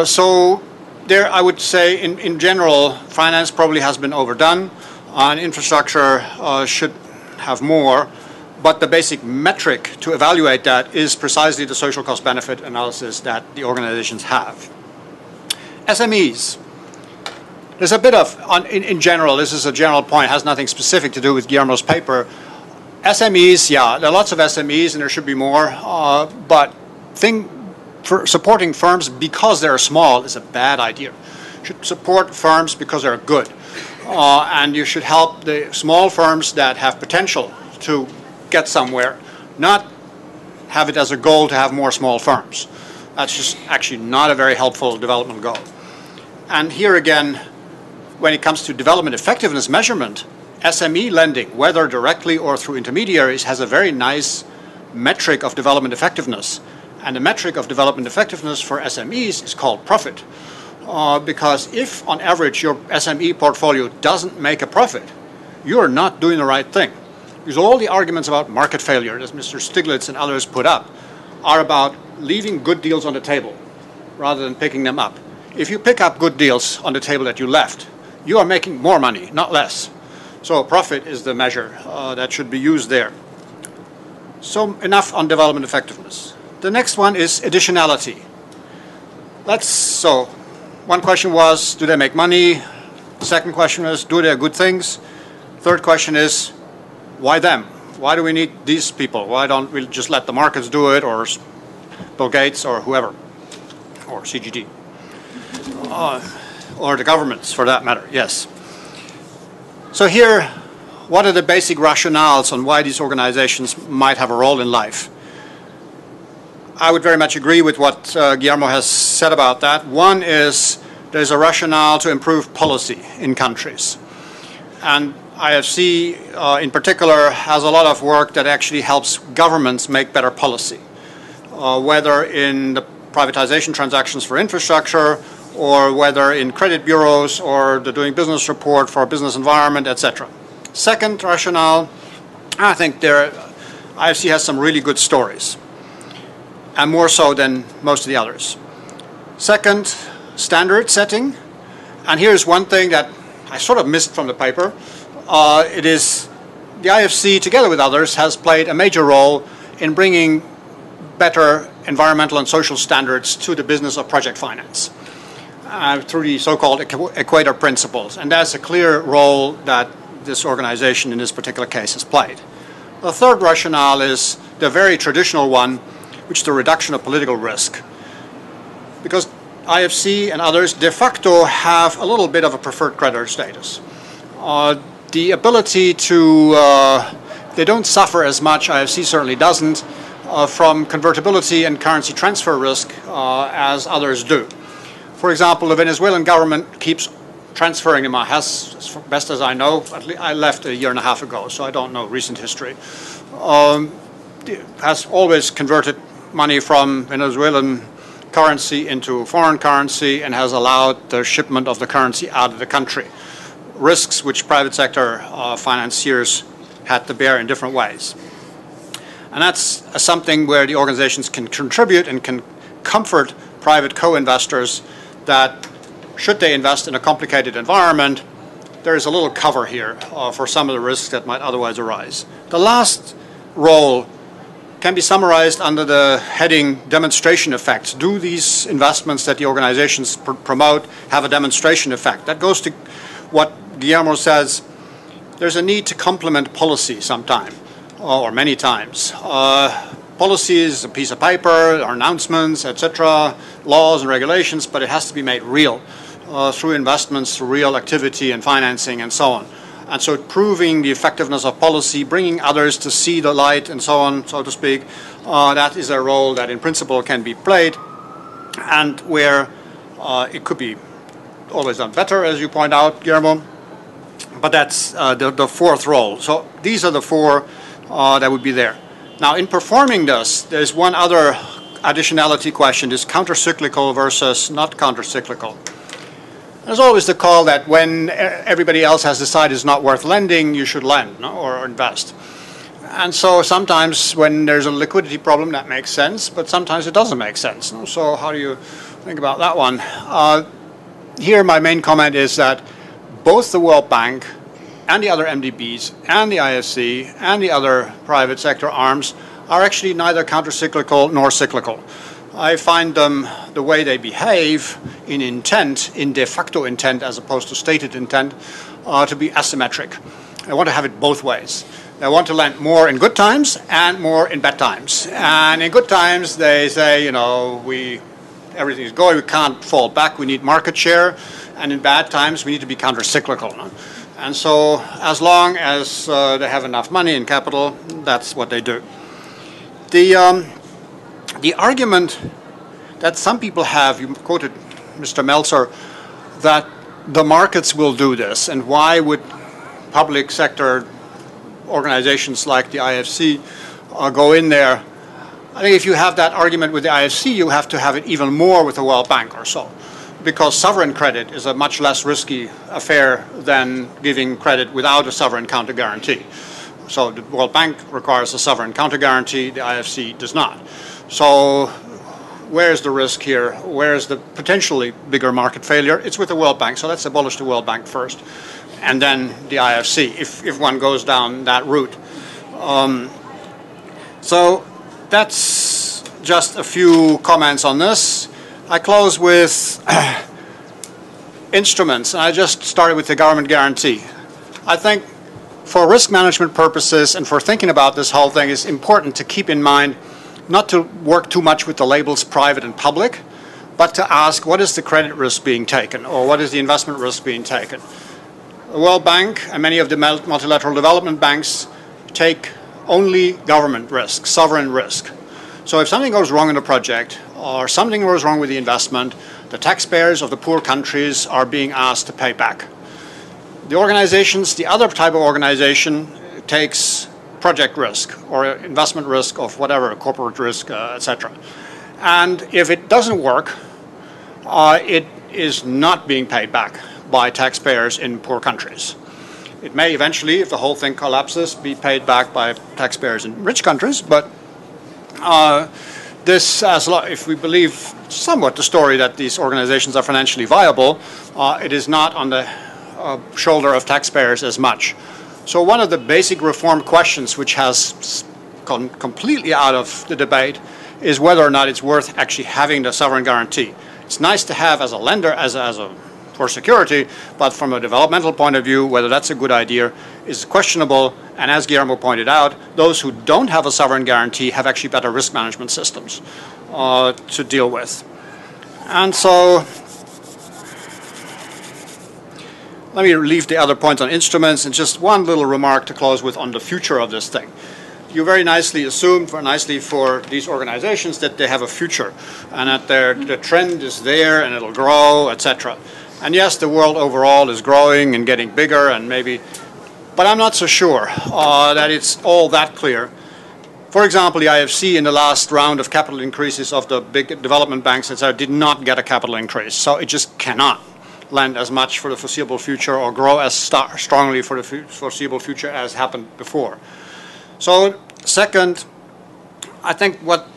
So there, I would say, in general, finance probably has been overdone, and infrastructure should have more. but the basic metric to evaluate that is precisely the social cost benefit analysis that the organizations have. SMEs. There's a bit of, in general, this is a general point, has nothing specific to do with Guillermo's paper. SMEs, yeah, there are lots of SMEs and there should be more, but for supporting firms because they're small is a bad idea. You should support firms because they're good. And you should help the small firms that have potential to get somewhere, not have it as a goal to have more small firms. That's just actually not a very helpful development goal. And here again, when it comes to development effectiveness measurement, SME lending, whether directly or through intermediaries, has a very nice metric of development effectiveness. And the metric of development effectiveness for SMEs is called profit. Because if, on average, your SME portfolio doesn't make a profit, you're not doing the right thing. Because all the arguments about market failure, as Mr. Stiglitz and others put up, are about leaving good deals on the table rather than picking them up. If you pick up good deals on the table that you left, you are making more money, not less. So profit is the measure that should be used there. So enough on development effectiveness. The next one is additionality. So one question was, do they make money? Second question is, do they good things? Third question is, why them? Why do we need these people? Why don't we just let the markets do it, or Bill Gates, or whoever, or CGD, or the governments for that matter, yes. So here, what are the basic rationales on why these organizations might have a role in life? I would very much agree with what Guillermo has said about that. One is there's a rationale to improve policy in countries. And IFC in particular has a lot of work that actually helps governments make better policy, whether in the privatization transactions for infrastructure, or whether in credit bureaus, or the doing business report for business environment, etc. Second rationale, I think IFC has some really good stories, and more so than most of the others. Second, standard setting. And here's one thing that I sort of missed from the paper. It is the IFC, together with others, has played a major role in bringing better environmental and social standards to the business of project finance through the so-called equator principles. And that's a clear role that this organization in this particular case has played. The third rationale is the very traditional one, which is the reduction of political risk. Because IFC and others de facto have a little bit of a preferred creditor status. The ability to, they don't suffer as much, IFC certainly doesn't, from convertibility and currency transfer risk as others do. For example, the Venezuelan government keeps transferring them, has, as best as I know, I left a year and a half ago, so I don't know recent history, has always converted money from Venezuelan currency into foreign currency and has allowed the shipment of the currency out of the country. Risks which private sector financiers had to bear in different ways. And that's something where the organizations can contribute and can comfort private co-investors that should they invest in a complicated environment, there is a little cover here for some of the risks that might otherwise arise. The last role can be summarized under the heading demonstration effects. Do these investments that the organizations promote have a demonstration effect? That goes to what Guillermo says, there's a need to complement policy sometime, or many times. Policy is a piece of paper, or announcements, etc., laws and regulations, but it has to be made real through investments, through real activity and financing and so on. And so proving the effectiveness of policy, bringing others to see the light and so on, so to speak, that is a role that in principle can be played, and where it could be always done better, as you point out, Guillermo. But that's the fourth role. So these are the four that would be there. Now, in performing this, there's one other additionality question, is countercyclical versus not countercyclical. There's always the call that when everybody else has decided it's not worth lending, you should lend, no, or invest. And so sometimes when there's a liquidity problem, that makes sense, but sometimes it doesn't make sense. No? So how do you think about that one? Here my main comment is that both the World Bank and the other MDBs and the IFC and the other private sector arms are actually neither counter-cyclical nor cyclical. I find them, the way they behave in intent, in de facto intent as opposed to stated intent, to be asymmetric. I want to have it both ways. They want to lend more in good times and more in bad times. And in good times, they say, you know, everything is going, we can't fall back, we need market share. And in bad times, we need to be counter-cyclical. And so as long as they have enough money and capital, that's what they do. The argument that some people have, you quoted Mr. Meltzer, that the markets will do this, and why would public sector organizations like the IFC go in there? I think if you have that argument with the IFC, you have to have it even more with the World Bank or so, because sovereign credit is a much less risky affair than giving credit without a sovereign counter guarantee. So the World Bank requires a sovereign counter guarantee, the IFC does not. So where's the risk here? Where's the potentially bigger market failure? It's with the World Bank, so let's abolish the World Bank first, and then the IFC, if one goes down that route. So that's just a few comments on this. I close with instruments, and I just started with the government guarantee. I think for risk management purposes and for thinking about this whole thing, it's important to keep in mind not to work too much with the labels private and public, but to ask what is the credit risk being taken, or what is the investment risk being taken. The World Bank and many of the multilateral development banks take only government risk, sovereign risk. So if something goes wrong in a project, or something goes wrong with the investment, the taxpayers of the poor countries are being asked to pay back. The organizations, the other type of organization takes project risk or investment risk of whatever, corporate risk, etc. And if it doesn't work, it is not being paid back by taxpayers in poor countries. It may eventually, if the whole thing collapses, be paid back by taxpayers in rich countries, but if we believe somewhat the story that these organizations are financially viable, it is not on the shoulder of taxpayers as much. So one of the basic reform questions which has gone completely out of the debate is whether or not it's worth actually having the sovereign guarantee. It's nice to have as a lender, for security, but from a developmental point of view, whether that's a good idea is questionable. And as Guillermo pointed out, those who don't have a sovereign guarantee have actually better risk management systems to deal with. And so let me leave the other points on instruments and just one little remark to close with on the future of this thing. You very nicely assumed for these organizations that they have a future and that the trend is there and it'll grow, etc. And yes, the world overall is growing and getting bigger and maybe, but I'm not so sure that it's all that clear. For example, the IFC in the last round of capital increases of the big development banks, etc., did not get a capital increase. So it just cannot lend as much for the foreseeable future or grow as strongly for the foreseeable future as happened before. So second, I think what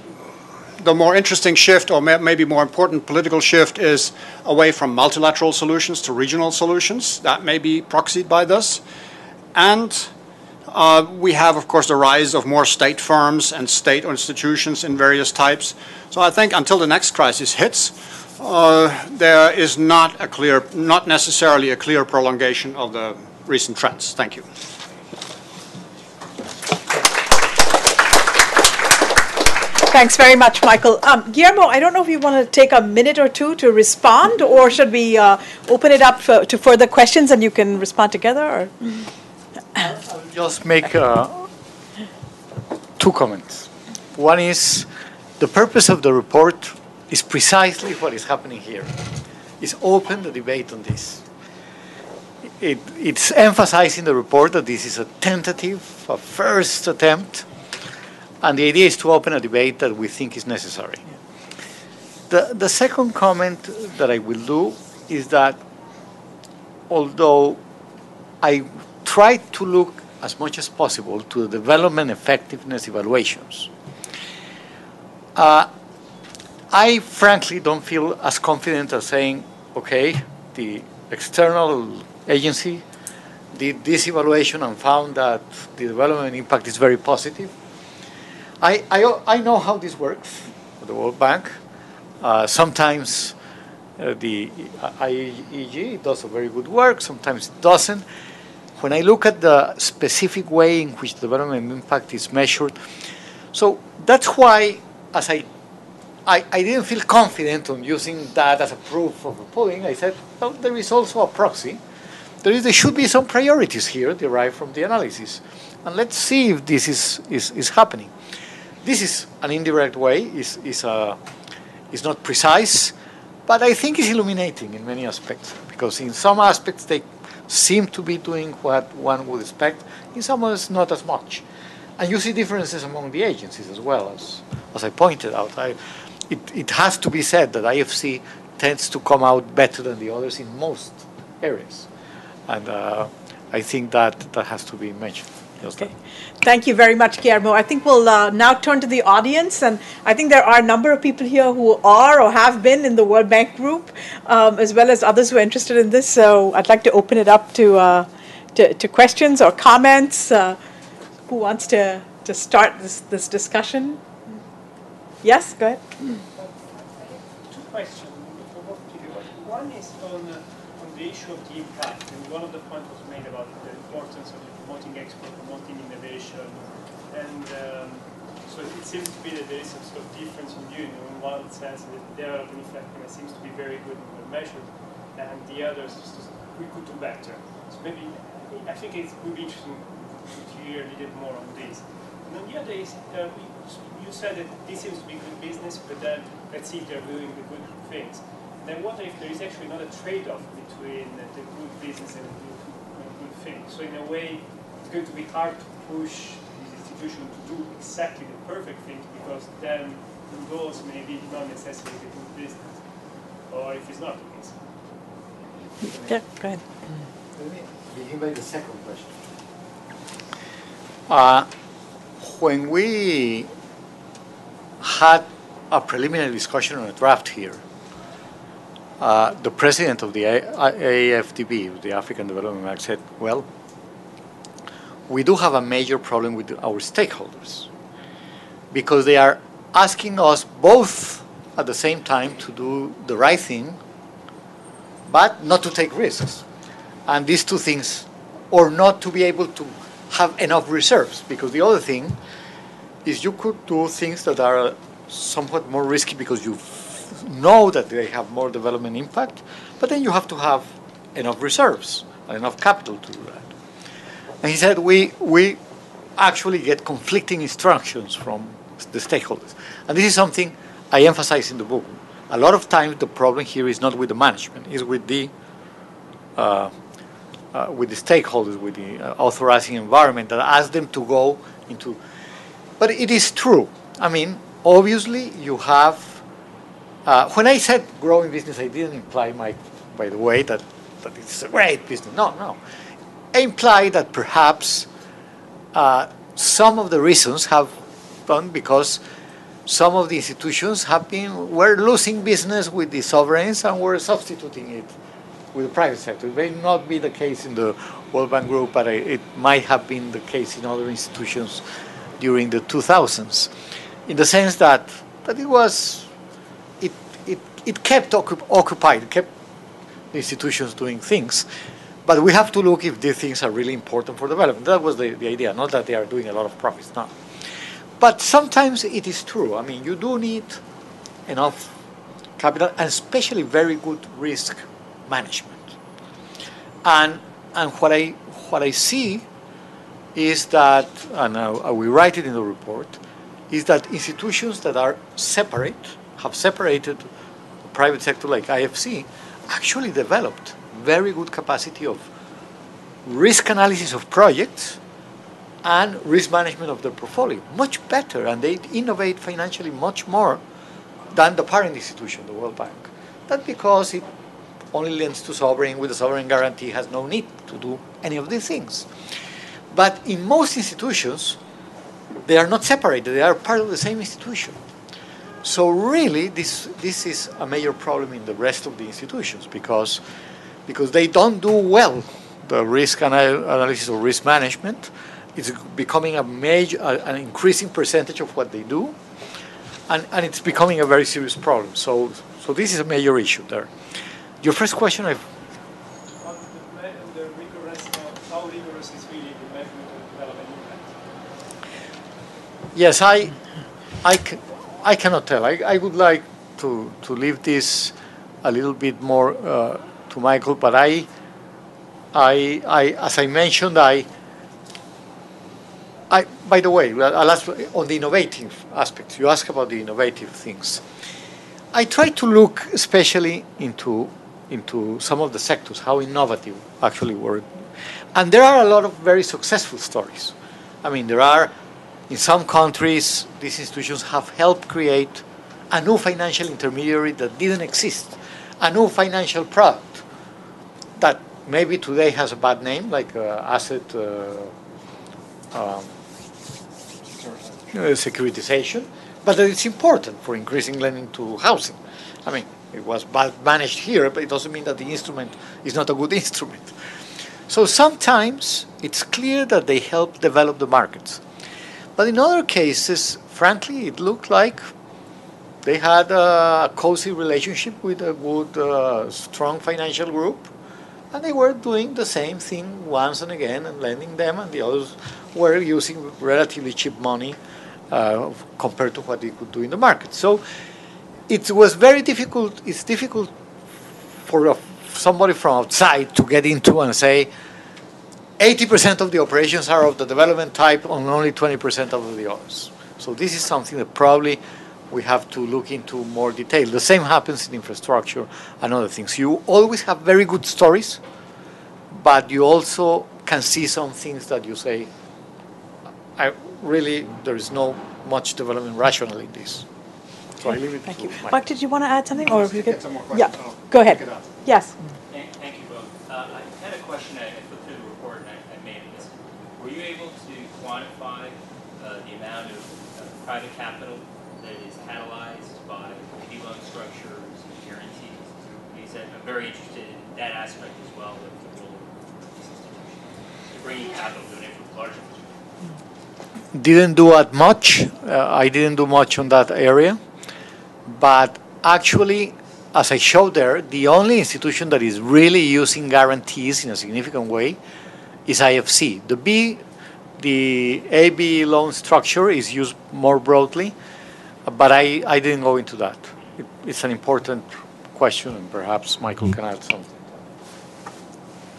the more interesting shift, or maybe more important political shift, is away from multilateral solutions to regional solutions. That may be proxied by this. And we have, of course, the rise of more state firms and state institutions in various types. So I think until the next crisis hits, there is not necessarily a clear prolongation of the recent trends. Thank you. Thanks very much, Michael. Guillermo, I don't know if you want to take a minute or two to respond, or should we open it up to further questions and you can respond together? Or? I'll just make 2 comments. One is the purpose of the report is precisely what is happening here. It's open the debate on this. It's emphasized in the report that this is a tentative, a first attempt, and the idea is to open a debate that we think is necessary. The second comment that I will do is that although I try to look as much as possible to the development effectiveness evaluations, I frankly don't feel as confident as saying, okay, the external agency did this evaluation and found that the development impact is very positive. I know how this works at the World Bank. Sometimes the IEG does a very good work, sometimes it doesn't. When I look at the specific way in which development impact is measured, so that's why, as I didn't feel confident on using that as a proof of a polling. I said, well, there is also a proxy. There should be some priorities here derived from the analysis. And let's see if this is happening. This is an indirect way, is not precise, but I think it's illuminating in many aspects, because in some aspects they seem to be doing what one would expect, in some others not as much. And you see differences among the agencies as well, as I pointed out. It has to be said that IFC tends to come out better than the others in most areas. And I think that has to be mentioned. Okay. Thank you very much, Guillermo. I think we'll now turn to the audience, and I think there are a number of people here who are or have been in the World Bank group, as well as others who are interested in this. So I'd like to open it up to questions or comments. Who wants to start this discussion? Yes, go ahead. Two questions for both of you. One is on the issue of the impact, and one of the points was made about the importance of promoting export, promoting innovation, and so it seems to be that there is some sort of difference in view. In one sense, the development effect seems to be very good and well measured, and the others we could do better. So maybe I think it would be interesting to hear a little more on this. And on the other is, you said that this seems to be good business, but then let's see if they're doing the good things. And I wonder if there is actually not a trade-off between the good business and the good thing. So in a way, it's going to be hard to push this institution to do exactly the perfect thing, because then the goals may be not necessarily the good business, or if it's not the case. Yeah, go ahead. Let me begin by the second question. When we had a preliminary discussion on a draft here, the president of the AFDB, the African Development Bank, said, well, we do have a major problem with our stakeholders, because they are asking us both at the same time to do the right thing, but not to take risks. And these two things, or not to be able to have enough reserves, because the other thing is you could do things that are somewhat more risky because you know that they have more development impact, but then you have to have enough reserves and enough capital to do that. And he said, we actually get conflicting instructions from the stakeholders. And this is something I emphasize in the book. A lot of times the problem here is not with the management, it's with the stakeholders, with the authorizing environment that asks them to go into. But it is true. I mean, obviously you have, when I said growing business, I didn't imply, by the way, that it's a great business. No. I implied that perhaps some of the reasons have done because some of the institutions were losing business with the sovereigns and were substituting it with the private sector. It may not be the case in the World Bank Group, but it might have been the case in other institutions during the 2000s, in the sense that it kept occupied, it kept the institutions doing things. But we have to look if these things are really important for development. That was the idea, not that they are doing a lot of profits, no. But sometimes it is true. I mean, you do need enough capital, and especially very good risk management. And what I see is that, and we write it in the report, is that institutions that are separate, have separated the private sector like IFC, actually developed very good capacity of risk analysis of projects and risk management of their portfolio, much better, and they innovate financially much more than the parent institution, the World Bank. That's because it only lends to sovereign, with the sovereign guarantee, has no need to do any of these things. But in most institutions, they are not separated, they are part of the same institution. So really, this is a major problem in the rest of the institutions, because they don't do well the risk analysis or risk management. It's becoming a major, an increasing percentage of what they do, and it's becoming a very serious problem. So this is a major issue there. Your first question, On the rigorous, how rigorous is really the measurement of development impact? yes, I cannot tell. I would like to leave this a little bit more to Michael, but I as I mentioned, by the way, I'll ask on the innovative aspects. You ask about the innovative things. I try to look especially into some of the sectors, how innovative actually were. And there are a lot of very successful stories. I mean, there are, in some countries, these institutions have helped create a new financial intermediary that didn't exist, a new financial product that maybe today has a bad name, like asset securitization, but that it's important for increasing lending to housing. I mean, it was bad managed here, but it doesn't mean that the instrument is not a good instrument. So sometimes it's clear that they help develop the markets. But in other cases, frankly, it looked like they had a cozy relationship with a good, strong financial group, and they were doing the same thing once and again and lending them, and the others were using relatively cheap money compared to what they could do in the market. So it was very difficult. It's difficult for somebody from outside to get into and say 80% of the operations are of the development type and only 20% of the others. So this is something that probably we have to look into more detail. The same happens in infrastructure and other things. You always have very good stories, but you also can see some things that you say, there is no much development rational in this. So I leave it Thank to you. Mike. Mike, did you want to add something? Or if you Get could, some more yeah, questions. go ahead. Yes. Thank you both. I had a question. I flipped through the report and I may have missed it. Were you able to quantify the amount of private capital that is catalyzed by B loan structures and guarantees? Because I'm very interested in that aspect as well of the role of these institutions to bringing capital to an larger institution. Didn't do that much. I didn't do much on that area. But actually, as I showed there, the only institution that is really using guarantees in a significant way is IFC. The AB loan structure is used more broadly, but I didn't go into that. It's an important question, and perhaps Michael can add something.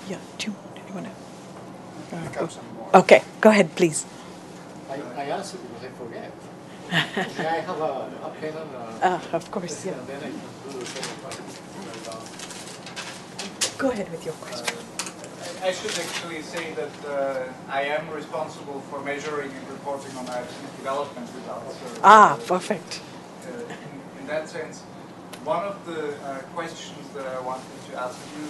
Yeah. Do you want to? Okay. Go ahead, please. I answered because I forget. I have a pen and Of course. Yeah. and then I can do the second question. Go ahead with your question. I should actually say that I am responsible for measuring and reporting on our development results. So, Perfect. In that sense, one of the questions that I wanted to ask you,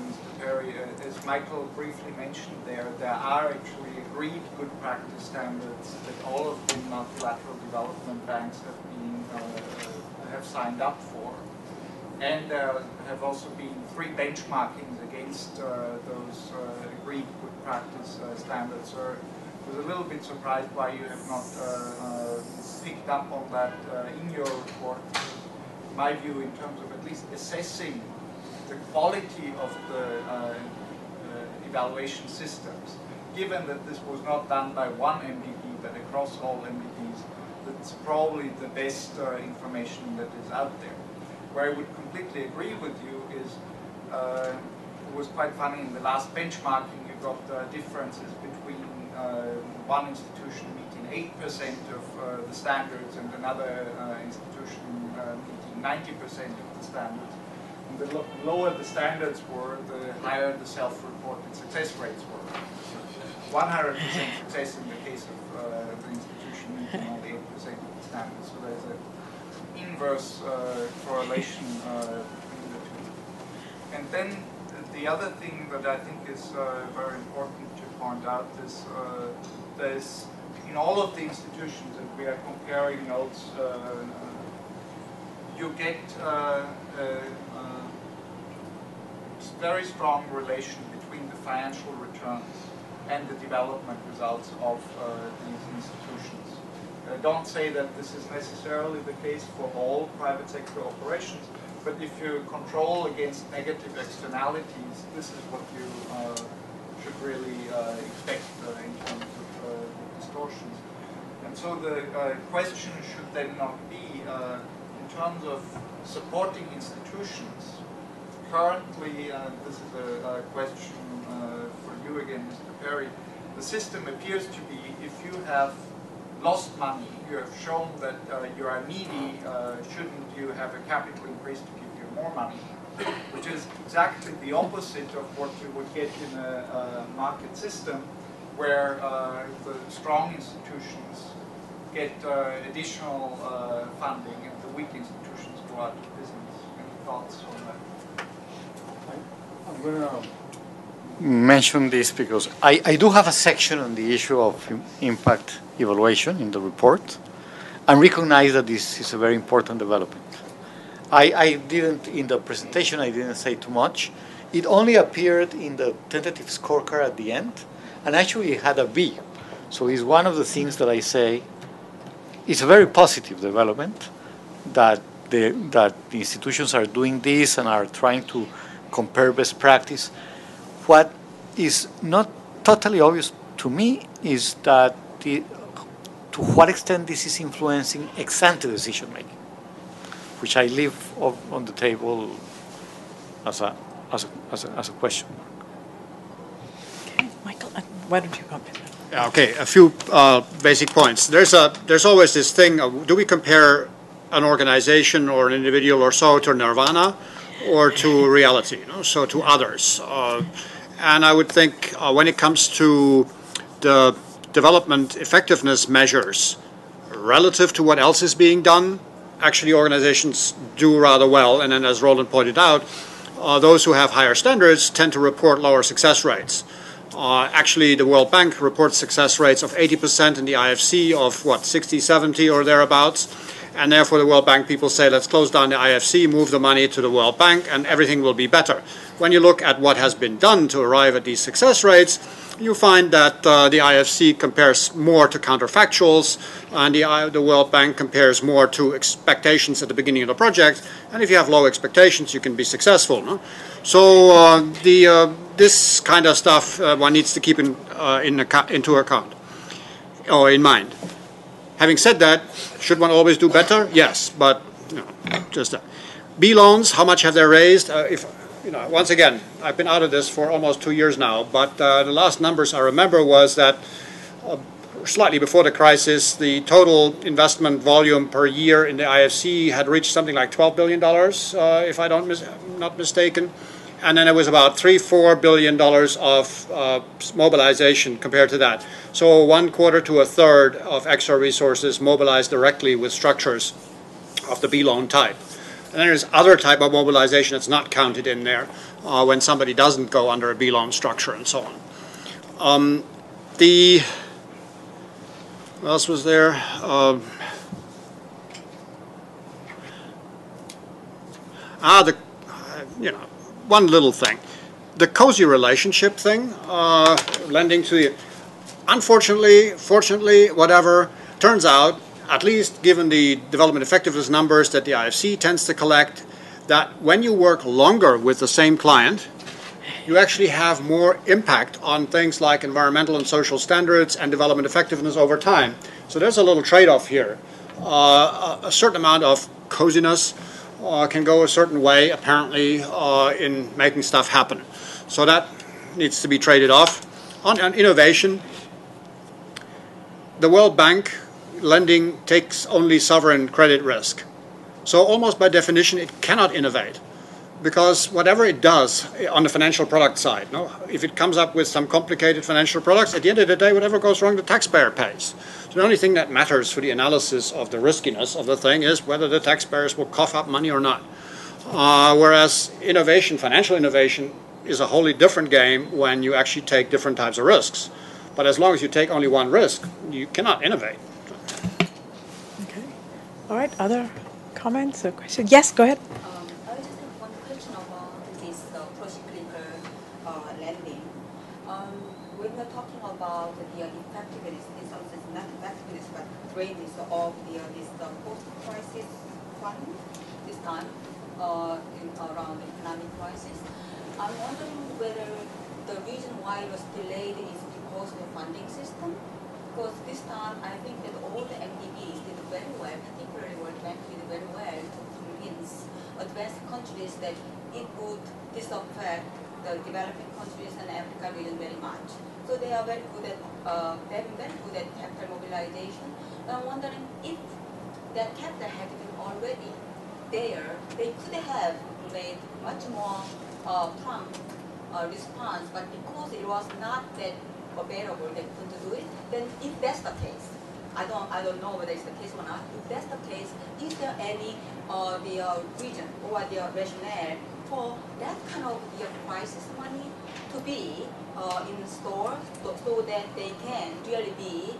Mr. Perry, as Michael briefly mentioned there are actually agreed good practice standards that all of the multilateral development banks have signed up for. And there have also been 3 benchmarkings against those agreed good practice standards. So I was a little bit surprised why you have not picked up on that in your report. My view in terms of at least assessing the quality of the evaluation systems, given that this was not done by one MDB but across all MDBs, that's probably the best information that is out there. Where I would completely agree with you is it was quite funny in the last benchmarking you got differences between one institution meeting 8% of the standards and another institution meeting 90% of the standards. And the lower the standards were, the higher the self-reported success rates were. 100% success in the case of the institution meeting only 8% of the standards. So there's an inverse correlation between the two. And then the other thing that I think is very important to point out is there's in all of the institutions that we are comparing notes, you get a very strong relation between the financial returns and the development results of these institutions. Don't say that this is necessarily the case for all private sector operations, but if you control against negative externalities, this is what you should really expect in terms of distortions. And so the question should then not be, in terms of supporting institutions, currently, this is a question for you again, Mr. Perry, the system appears to be, if you have lost money, you have shown that you are needy, shouldn't you have a capital increase to give you more money? Which is exactly the opposite of what you would get in a market system, where the strong institutions get additional funding and the weak institutions go out of business. Any thoughts on that? I'm going to mention this because I do have a section on the issue of impact evaluation in the report, and recognize that this is a very important development. I didn't, in the presentation, I didn't say too much. It only appeared in the tentative scorecard at the end, and actually it had a B. So it's one of the things that I say it's a very positive development that the institutions are doing this and are trying to compare best practice. What is not totally obvious to me is that to what extent this is influencing ex-ante decision making, which I leave on the table as a question. Okay, Michael, why don't you comment? Yeah, okay, a few basic points. There's always this thing of, do we compare an organization or an individual or so to nirvana or to reality, so to others? And I would think when it comes to the development effectiveness measures relative to what else is being done, actually organizations do rather well. And then, as Roland pointed out, those who have higher standards tend to report lower success rates. Actually, the World Bank reports success rates of 80% and the IFC of, 60, 70 or thereabouts. And therefore, the World Bank people say, let's close down the IFC, move the money to the World Bank, and everything will be better. When you look at what has been done to arrive at these success rates, you find that the IFC compares more to counterfactuals, and the World Bank compares more to expectations at the beginning of the project. And if you have low expectations, you can be successful. No? So this kind of stuff one needs to keep into account or in mind. Having said that, should one always do better? Yes, but just that. B loans, how much have they raised? Once again, I've been out of this for almost 2 years now, but the last numbers I remember was that slightly before the crisis, the total investment volume per year in the IFC had reached something like $12 billion, if I'm not mistaken. And then it was about $3-4 billion of mobilization compared to that. So 1/4 to 1/3 of extra resources mobilized directly with structures of the B loan type. And then there's other type of mobilization that's not counted in there when somebody doesn't go under a B loan structure and so on. What else was there? One little thing. The cozy relationship thing, lending to the, unfortunately, fortunately, whatever, turns out, at least given the development effectiveness numbers that the IFC tends to collect, that when you work longer with the same client, you actually have more impact on things like environmental and social standards and development effectiveness over time. So there's a little trade-off here. A certain amount of coziness can go a certain way, apparently, in making stuff happen. So that needs to be traded off. On innovation, the World Bank lending takes only sovereign credit risk. So almost by definition, it cannot innovate. Because whatever it does on the financial product side, if it comes up with some complicated financial products, at the end of the day, whatever goes wrong, the taxpayer pays. So the only thing that matters for the analysis of the riskiness of the thing is whether the taxpayers will cough up money or not. Whereas innovation, financial innovation, is a wholly different game when you actually take different types of risks. But as long as you take only one risk, you cannot innovate. Okay. All right. Other comments or questions? Yes, go ahead. I just have one question about this procyclical lending. about the effectiveness, in some sense, not effectiveness, but greatness of this post-crisis fund this time around the economic crisis. I'm wondering whether the reason why it was delayed is because of the funding system. Because this time, I think that all the MDBs did very well, particularly World Bank did very well to convince advanced countries that it would disaffect the developing countries and Africa region very much. So they are very good at, they've been very good at capital mobilization. But I'm wondering if that capital had been already there, they could have made much more prompt response, but because it was not that available, they couldn't do it. Then if that's the case, I don't know whether it's the case or not. If that's the case, is there any the reason or the rationale for that kind of the crisis money to be in store so that they can really be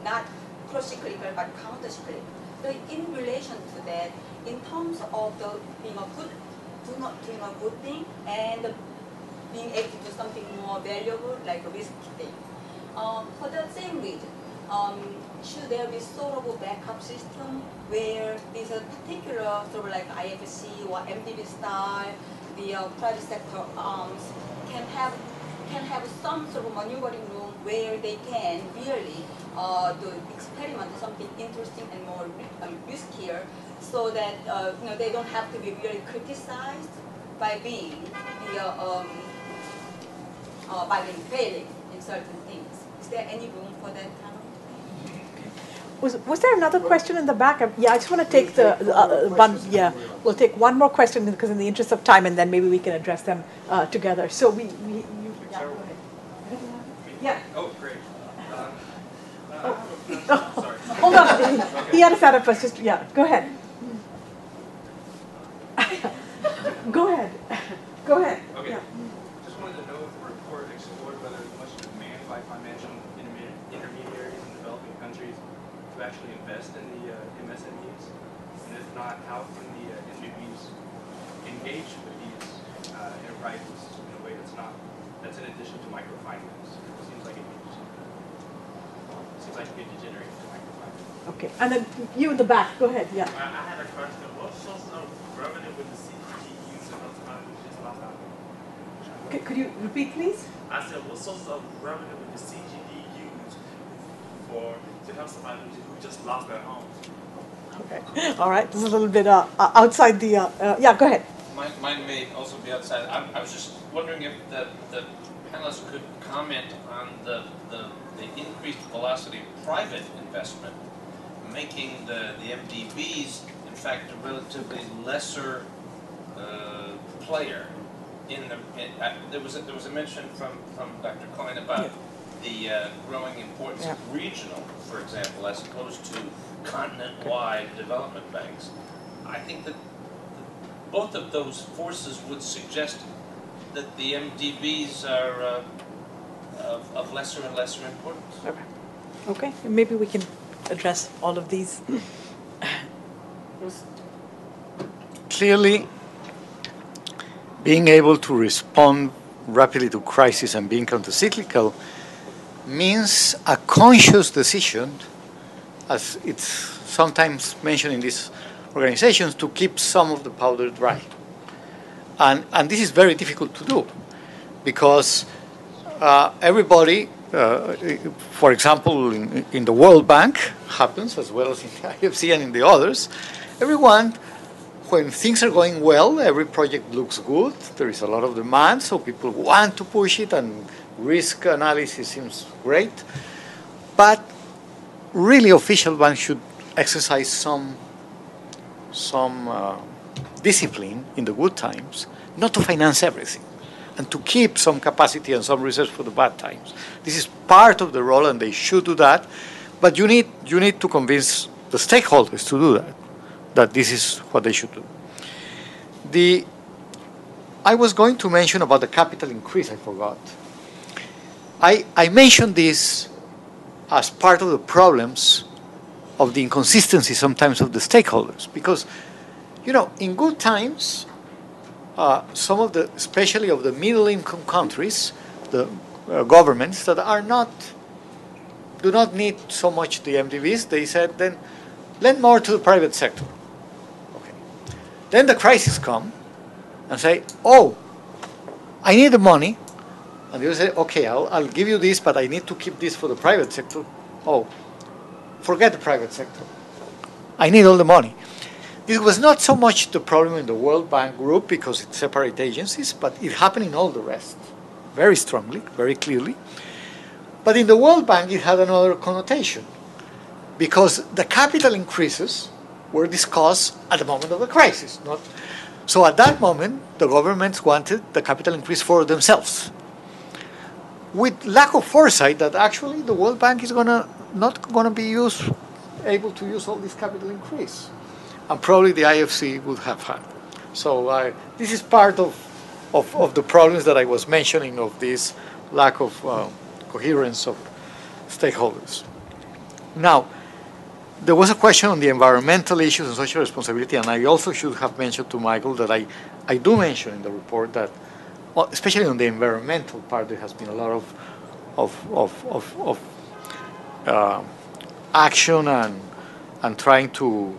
not pro-cyclical but counter-cyclical? So in relation to that, in terms of the being a good, doing a good thing and being able to do something more valuable like a risk thing. For the same reason, should there be sort of a backup system where these particular sort of like IFC or MDB style, the private sector arms can have some sort of maneuvering room where they can really do experiment something interesting and more riskier, so that they don't have to be really criticized by being failing in certain things. Is there any room for that kind of? Was there another question in the back? Yeah, I just want to take the one. Yeah, we'll take one more question because in the interest of time, and then maybe we can address them together. So you yeah, go ahead. Yeah. Oh, great. Sorry. Hold on. He had a setup first. Just yeah. Go ahead. Go ahead. Go ahead. Okay. Yeah. Just wanted to know if the report explored whether there's much demand by financial intermediaries in developing countries to actually invest in the MSMEs, and if not, how can the MDBs engage with these enterprises in a way that's in addition to microfinance? It seems like it could degenerate into microfinance. Okay, and then you in the back. Go ahead. Yeah. I had a question. What source of revenue would the CGD use to help manage last out? Could you repeat, please? I said, what source of revenue would the CGD use to help somebody who just lost their home? Okay. All right. This is a little bit outside the. Yeah. Go ahead. Mine may also be outside. I was just wondering if the panelists could comment on the increased velocity of private investment, making the MDBs, in fact, a relatively lesser player. There was a mention from Dr. Klein about the growing importance of regional, for example, as opposed to continent-wide development banks. I think that both of those forces would suggest that the MDBs are of lesser and lesser importance. Okay. Okay. Maybe we can address all of these. Clearly, being able to respond rapidly to crisis and being countercyclical means a conscious decision, as it's sometimes mentioned in these organizations, to keep some of the powder dry. And this is very difficult to do because everybody, for example, in the World Bank happens, as well as in the IFC and in the others, everyone, when things are going well, every project looks good, there is a lot of demand, so people want to push it, and risk analysis seems great. But really, official banks should exercise some discipline in the good times, not to finance everything, and to keep some capacity and some reserves for the bad times. This is part of the role, and they should do that. But you need to convince the stakeholders to do that this is what they should do. I was going to mention about the capital increase, I forgot. I mentioned this as part of the problems of the inconsistency sometimes of the stakeholders, because, in good times, some of the, especially of the middle-income countries, the governments that do not need so much the MDBs. They said, then lend more to the private sector. Okay. Then the crisis come and say, oh, I need the money. And you say, okay, I'll give you this, but I need to keep this for the private sector. Oh, forget the private sector. I need all the money. This was not so much the problem in the World Bank group because it's separate agencies, but it happened in all the rest very strongly, very clearly. But in the World Bank, it had another connotation because the capital increases were discussed at the moment of the crisis. So at that moment, the governments wanted the capital increase for themselves, with lack of foresight that actually the World Bank is not going to be able to use all this capital increase. And probably the IFC would have had. So this is part of the problems that I was mentioning of this lack of coherence of stakeholders. Now, there was a question on the environmental issues and social responsibility, and I also should have mentioned to Michael that I do mention in the report that, well, especially on the environmental part, there has been a lot of action and trying to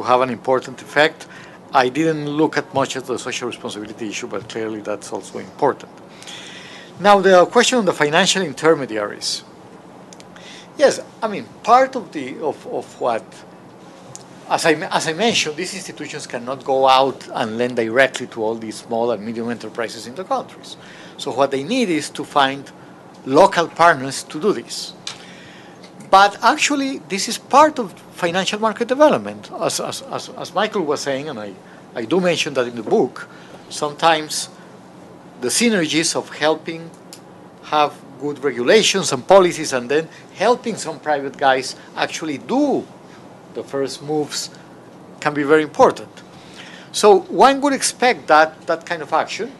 have an important effect. I didn't look at much at the social responsibility issue, but clearly that's also important. Now, the question on the financial intermediaries. Yes, I mean, part of what, as I mentioned, these institutions cannot go out and lend directly to all these small and medium enterprises in the countries. So what they need is to find local partners to do this. But actually, this is part of financial market development. As Michael was saying, and I do mention that in the book, sometimes the synergies of helping have good regulations and policies and then helping some private guys actually do the first moves can be very important. So one would expect that kind of action.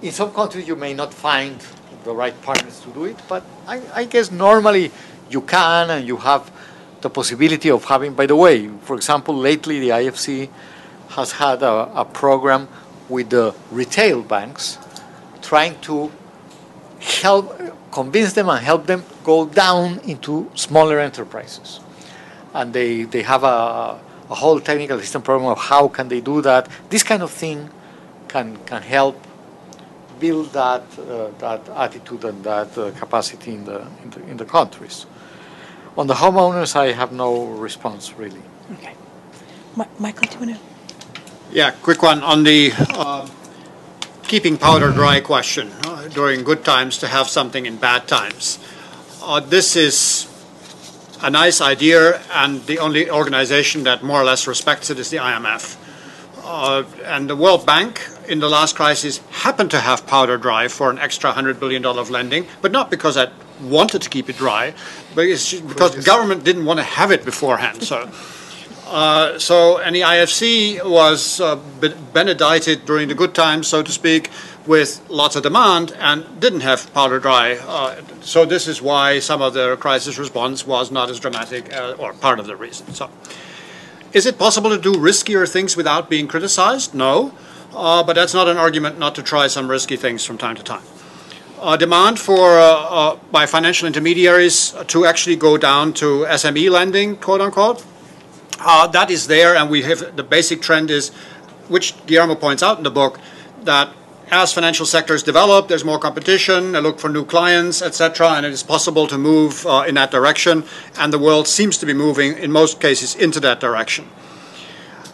In some countries, you may not find the right partners to do it, but I guess normally you can, and you have the possibility of having, by the way, for example, lately the IFC has had a program with the retail banks trying to convince them and help them go down into smaller enterprises. And they have a whole technical assistance program of how can they do that. This kind of thing can help build that attitude and that capacity in the countries. On the homeowners, I have no response, really. Okay. Michael, do you want to? Yeah, quick one on the keeping powder dry question. During good times to have something in bad times. This is a nice idea, and the only organization that more or less respects it is the IMF. And the World Bank in the last crisis happened to have powder dry for an extra $100 billion of lending, but not because it wanted to keep it dry, but it's because the government didn't want to have it beforehand. So and the IFC was benedicted during the good times, so to speak, with lots of demand and didn't have powder dry. So this is why some of the crisis response was not as dramatic, or part of the reason. So, is it possible to do riskier things without being criticized? No, but that's not an argument not to try some risky things from time to time. Demand for by financial intermediaries to actually go down to SME lending, quote unquote. That is there, and we have the basic trend is, which Guillermo points out in the book, that as financial sectors develop, there's more competition, they look for new clients, etc., and it is possible to move in that direction, and the world seems to be moving, in most cases, into that direction.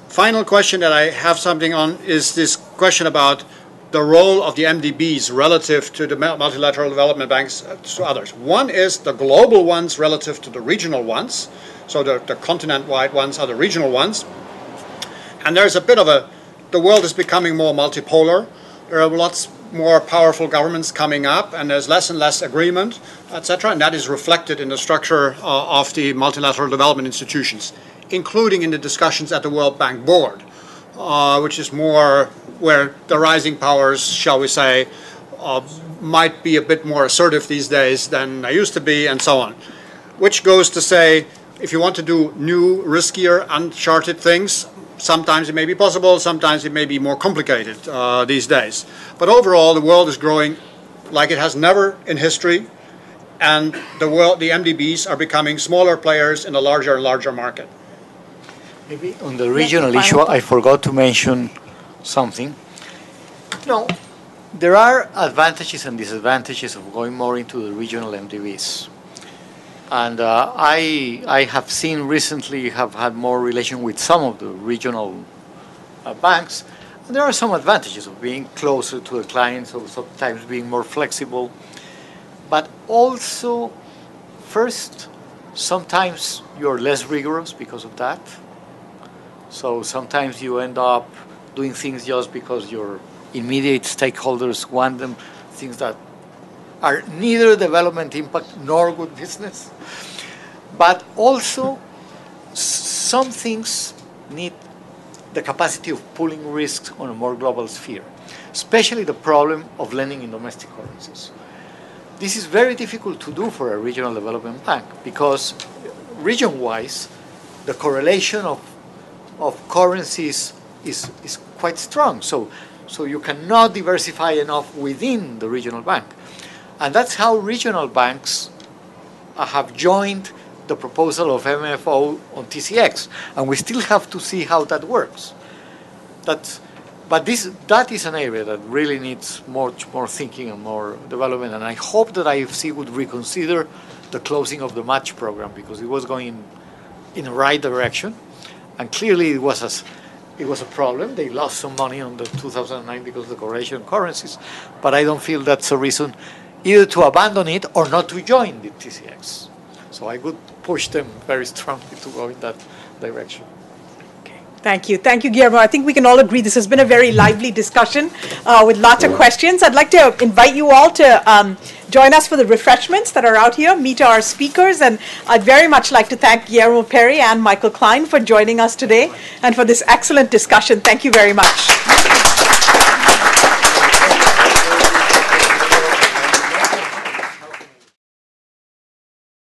Final question that I have something on is this question about the role of the MDBs relative to the multilateral development banks to others. One is the global ones relative to the regional ones. So the continent-wide ones are the regional ones. And there's a bit of the world is becoming more multipolar. There are lots more powerful governments coming up, and there's less and less agreement, etc. And that is reflected in the structure of the multilateral development institutions, including in the discussions at the World Bank board, which is more where the rising powers, shall we say, might be a bit more assertive these days than they used to be, and so on. Which goes to say, if you want to do new, riskier, uncharted things, sometimes it may be possible, sometimes it may be more complicated these days. But overall, the world is growing like it has never in history, and the MDBs are becoming smaller players in a larger and larger market. Maybe on the regional issue, I forgot to mention something. No, there are advantages and disadvantages of going more into the regional MDBs. And I have seen recently, have had more relation with some of the regional banks. And there are some advantages of being closer to the clients, or sometimes being more flexible. But also, first, sometimes you're less rigorous because of that. So sometimes you end up doing things just because your immediate stakeholders want them, things that are neither development impact nor good business. But also, some things need the capacity of pulling risks on a more global sphere, especially the problem of lending in domestic currencies. This is very difficult to do for a regional development bank because region-wise, the correlation of currencies is quite strong. So you cannot diversify enough within the regional bank. And that's how regional banks have joined the proposal of MFO on TCX. And we still have to see how that works. But that is an area that really needs much more thinking and more development. And I hope that IFC would reconsider the closing of the match program because it was going in the right direction. And clearly it was a problem. They lost some money on the 2009 because of the correlation of currencies. But I don't feel that's a reason either to abandon it or not to join the TCX. So I would push them very strongly to go in that direction. Okay. Thank you. Thank you, Guillermo. I think we can all agree this has been a very lively discussion with lots of questions. I'd like to invite you all to join us for the refreshments that are out here, meet our speakers, and I'd very much like to thank Guillermo Perry and Michael Klein for joining us today and for this excellent discussion. Thank you very much.